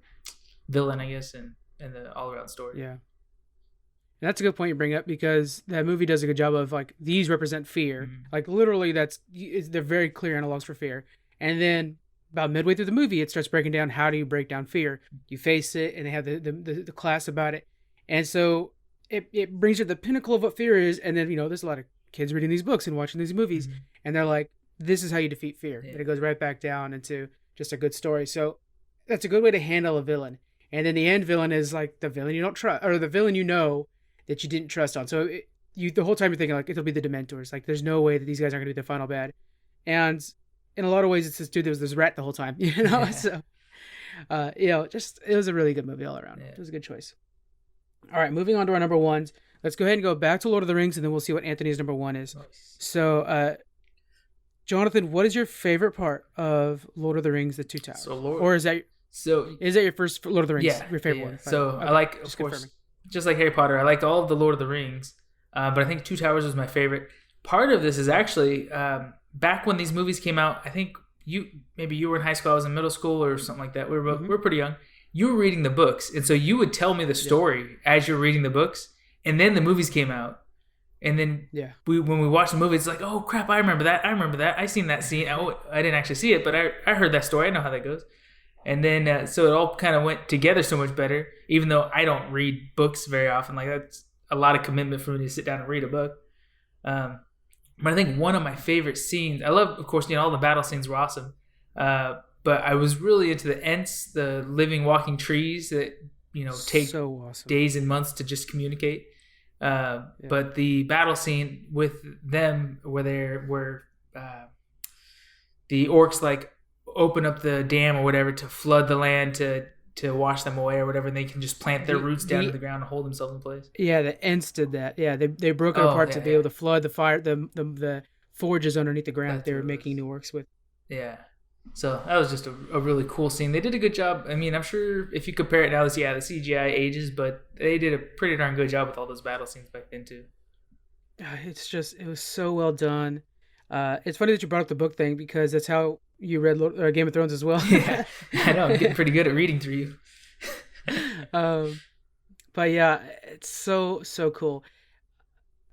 villain, I guess, and the all around story. Yeah. And that's a good point you bring up because that movie does a good job of like these represent fear. Mm-hmm. Like literally they're very clear analogs for fear. And then about midway through the movie, it starts breaking down how do you break down fear. You face it, and they have the class about it. And so it brings you to the pinnacle of what fear is. And then, there's a lot of kids reading these books and watching these movies. Mm-hmm. And they're like, this is how you defeat fear. Yeah. And it goes right back down into just a good story. So that's a good way to handle a villain. And then the end villain is like the villain you don't trust, or the villain that you didn't trust on. So the whole time you're thinking like it'll be the Dementors. Like there's no way that these guys are gonna be the final bad. And in a lot of ways, it's this dude that was this rat the whole time. So just it was a really good movie all around. Yeah. It was a good choice. All right, moving on to our number ones. Let's go ahead and go back to Lord of the Rings, and then we'll see what Anthony's number one is. Nice. So, Jonathan, what is your favorite part of Lord of the Rings: The Two Towers? Or is that your first Lord of the Rings? Yeah, your favorite one. So okay. I like, of course, just like Harry Potter, I liked all of the Lord of the Rings, but I think Two Towers was my favorite. Part of this is actually back when these movies came out. I think you were in high school, I was in middle school or something like that. We were pretty young. You were reading the books, and so you would tell me the story as you're reading the books, and then the movies came out, and then when we watched the movie, it's like, oh crap, I remember that. I seen that scene. Oh, I didn't actually see it, but I heard that story. I know how that goes. And then so it all kind of went together so much better. Even though I don't read books very often, like that's a lot of commitment for me to sit down and read a book. But I think one of my favorite scenes, I love, of course, all the battle scenes were awesome. But I was really into the Ents, the living, walking trees that take so awesome. Days and months to just communicate. But the battle scene with them, where the orcs like open up the dam or whatever to flood the land to wash them away or whatever, and they can just plant their roots down to the ground and hold themselves in place. Yeah, the Ents did that. Yeah, they broke it apart to be able to flood the fire, the forges underneath the ground that they were making new orcs with. Yeah. So that was just a really cool scene. They did a good job. I mean, I'm sure if you compare it now, the CGI ages, but they did a pretty darn good job with all those battle scenes back then too. It was so well done. It's funny that you brought up the book thing because that's how you read Game of Thrones as well. Yeah, I know. I'm getting pretty good at reading through you. But yeah, it's so cool.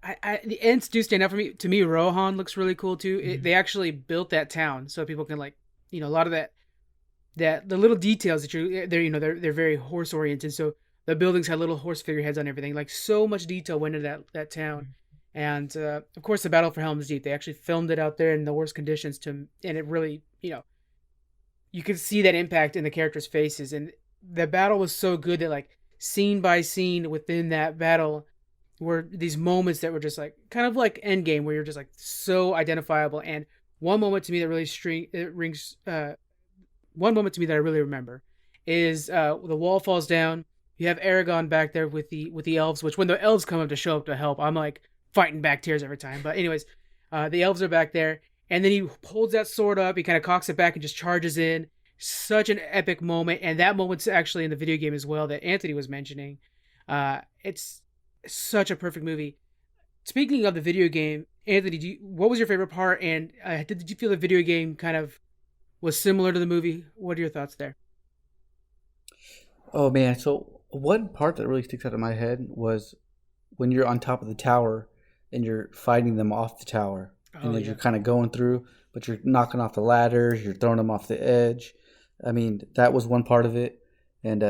The Ents do stand out for me. To me, Rohan looks really cool too. Mm-hmm. They actually built that town so people can a lot of that the little details that they're very horse oriented. So the buildings had little horse figureheads on everything. Like so much detail went into that town. And of course, the battle for Helm's Deep. They actually filmed it out there in the worst conditions and it really, you could see that impact in the characters' faces. And the battle was so good that scene by scene within that battle were these moments that were just kind of like Endgame, where you're just so identifiable. And one moment to me that really one moment to me that I really remember is the wall falls down. You have Aragorn back there with the elves, which when the elves come up to show up to help, I'm fighting back tears every time. But anyways, the elves are back there, and then he holds that sword up. He kind of cocks it back and just charges in. Such an epic moment, and that moment's actually in the video game as well that Anthony was mentioning. It's such a perfect movie. Speaking of the video game, Anthony, what was your favorite part? And did you feel the video game kind of was similar to the movie? What are your thoughts there? Oh man, so one part that really sticks out in my head was when you're on top of the tower and you're fighting them off the tower, and then you're kind of going through, but you're knocking off the ladders, you're throwing them off the edge. I mean, that was one part of it, and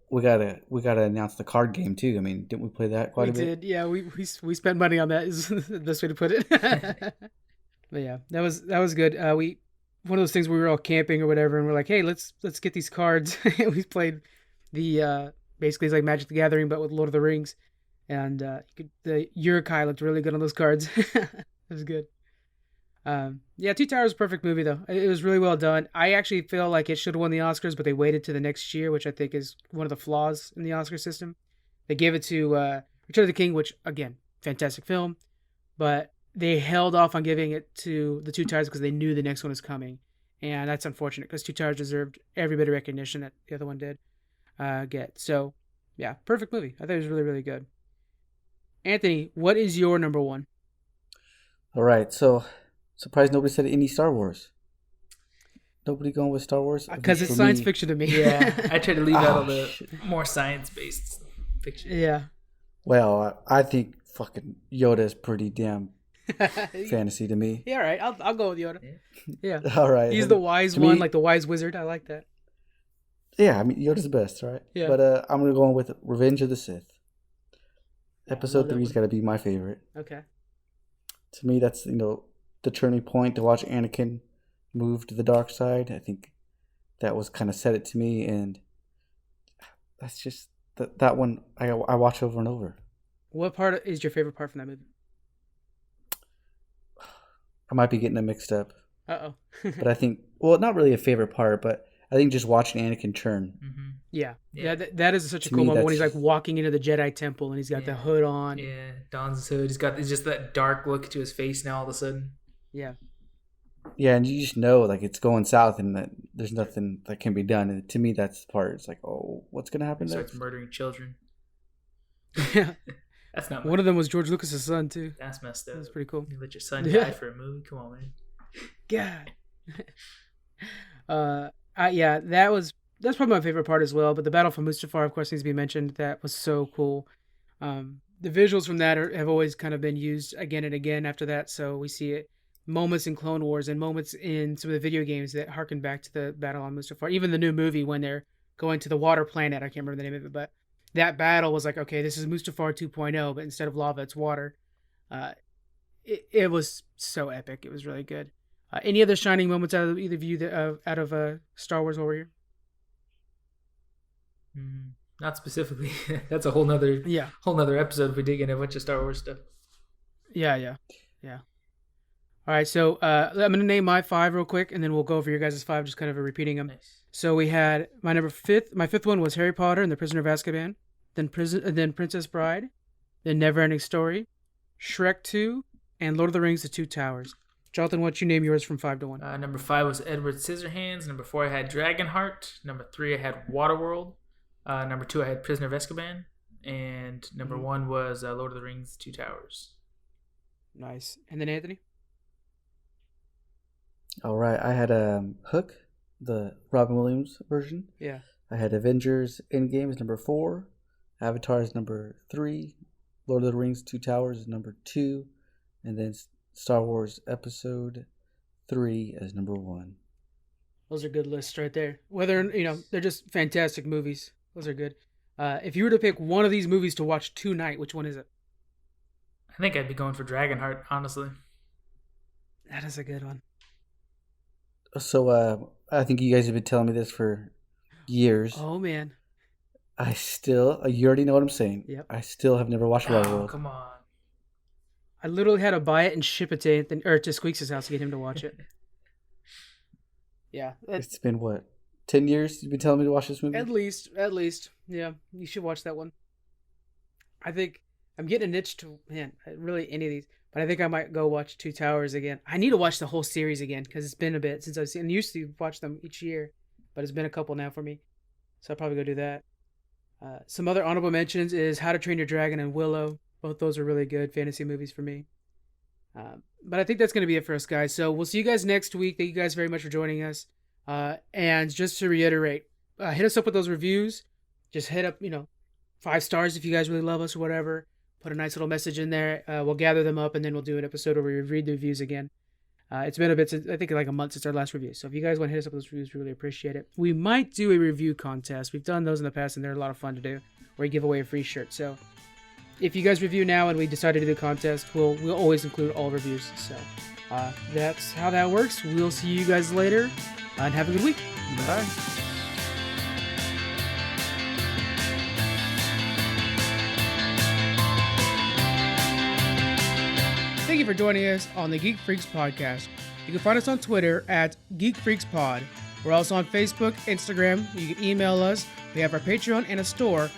we gotta announce the card game too. I mean, didn't we play that quite a bit? We did, yeah. We spent money on that. Is the best way to put it. But yeah, that was good. One of those things where we were all camping or whatever, and we're like, hey, let's get these cards. We played the basically it's like Magic the Gathering, but with Lord of the Rings, and the Uruk-hai looked really good on those cards. It was good. Yeah, Two Towers is a perfect movie though. It was really well done. I actually feel like it should have won the Oscars, but they waited to the next year, which I think is one of the flaws in the Oscar system. They gave it to Return of the King, which again, fantastic film, but they held off on giving it to the Two Towers because they knew the next one was coming, and that's unfortunate because Two Towers deserved every bit of recognition that the other one did get. So, yeah, perfect movie. I thought it was really, really good. Anthony, what is your number one? All right, so. Surprised nobody said any Star Wars. Nobody going with Star Wars? Because it's science fiction to me. Yeah, I try to leave out all the more science-based fiction. Yeah. Well, I think fucking Yoda is pretty damn fantasy to me. Yeah, all right. I'll go with Yoda. Yeah. All right. He's the wise one, like the wise wizard. I like that. Yeah, I mean, Yoda's the best, right? Yeah. But I'm going to go with Revenge of the Sith. Episode 3 is got to be my favorite. Okay. To me, that's, the turning point to watch Anakin move to the dark side. I think that was kind of set it to me, and that's just that one I watch over and over. What part is your favorite part from that movie? I might be getting them mixed up, Uh-oh. but I think, well, not really a favorite part, but I think just watching Anakin turn. Mm-hmm. Yeah. Yeah. That is such a To cool me, moment when he's that's- like walking into the Jedi temple and he's got the hood on. Yeah, Don's his hood. He's got just that dark look to his face now all of a sudden. Yeah. Yeah, and you just know like it's going south and that there's nothing that can be done. And to me, that's the part. It's like, oh, what's gonna happen He next? starts murdering children. Yeah. That's not. One of them was George Lucas's son too. That's messed up. That's pretty cool. You let your son Yeah. die for a movie? Come on, man. God. Yeah, that's probably my favorite part as well. But the battle for Mustafar, of course, needs to be mentioned. That was so cool. The visuals from that have always kind of been used again and again after that. So we see it moments in Clone Wars and moments in some of the video games that harken back to the battle on Mustafar. Even the new movie when they're going to the water planet. I can't remember the name of it, but that battle was like, okay, this is Mustafar 2.0, but instead of lava, it's water. It was so epic. It was really good. Any other shining moments out of either of you out of Star Wars while we're here? Not specifically. That's a whole nother episode if we dig in a bunch of Star Wars stuff. Yeah. All right, so I'm gonna name my 5 real quick, and then we'll go over your guys' 5, just kind of repeating them. Nice. So we had my fifth one was Harry Potter and the Prisoner of Azkaban, then Princess Bride, then Neverending Story, Shrek 2, and Lord of the Rings: The Two Towers. Jonathan, why don't you name yours from 5 to 1? Number 5 was Edward Scissorhands. Number 4 I had Dragonheart. Number 3 I had Waterworld. Number 2 I had Prisoner of Azkaban, and number 1 was Lord of the Rings: Two Towers. Nice. And then Anthony? All right, I had Hook, the Robin Williams version. Yeah. I had Avengers Endgame is number 4, Avatar is number 3, Lord of the Rings: Two Towers is number 2, and then Star Wars Episode 3 as number 1. Those are good lists right there. Whether, they're just fantastic movies. Those are good. If you were to pick one of these movies to watch tonight, which one is it? I think I'd be going for Dragonheart, honestly. That is a good one. So I think you guys have been telling me this for years. Oh, man. You already know what I'm saying. Yep. I still have never watched Oh, Waterworld. come on. I literally had to buy it and ship it to Anthony, or to Squeaks' house to get him to watch it. Yeah. It's been, what, 10 years you've been telling me to watch this movie? At least. Yeah, you should watch that one. I think I'm getting an itch to, really any of these, but I think I might go watch Two Towers again. I need to watch the whole series again because it's been a bit since I've seen. I used to watch them each year, but it's been a couple now for me, so I'll probably go do that. Some other honorable mentions is How to Train Your Dragon and Willow. Both those are really good fantasy movies for me. But I think that's going to be it for us, guys. So we'll see you guys next week. Thank you guys very much for joining us. And just to reiterate, hit us up with those reviews. Just hit up, 5 stars if you guys really love us or whatever. Put a nice little message in there. We'll gather them up and then we'll do an episode where we read the reviews again. It's been a bit, I think like a month since our last review. So if you guys want to hit us up with those reviews, we really appreciate it. We might do a review contest. We've done those in the past and they're a lot of fun to do, where we give away a free shirt. So if you guys review now and we decide to do the contest, we'll always include all reviews. So that's how that works. We'll see you guys later and have a good week. Bye. Thank you for joining us on the Geek Freaks podcast. You can find us on Twitter at Geek Freaks Pod. We're also on Facebook, Instagram. You can email us. We have our Patreon and a store.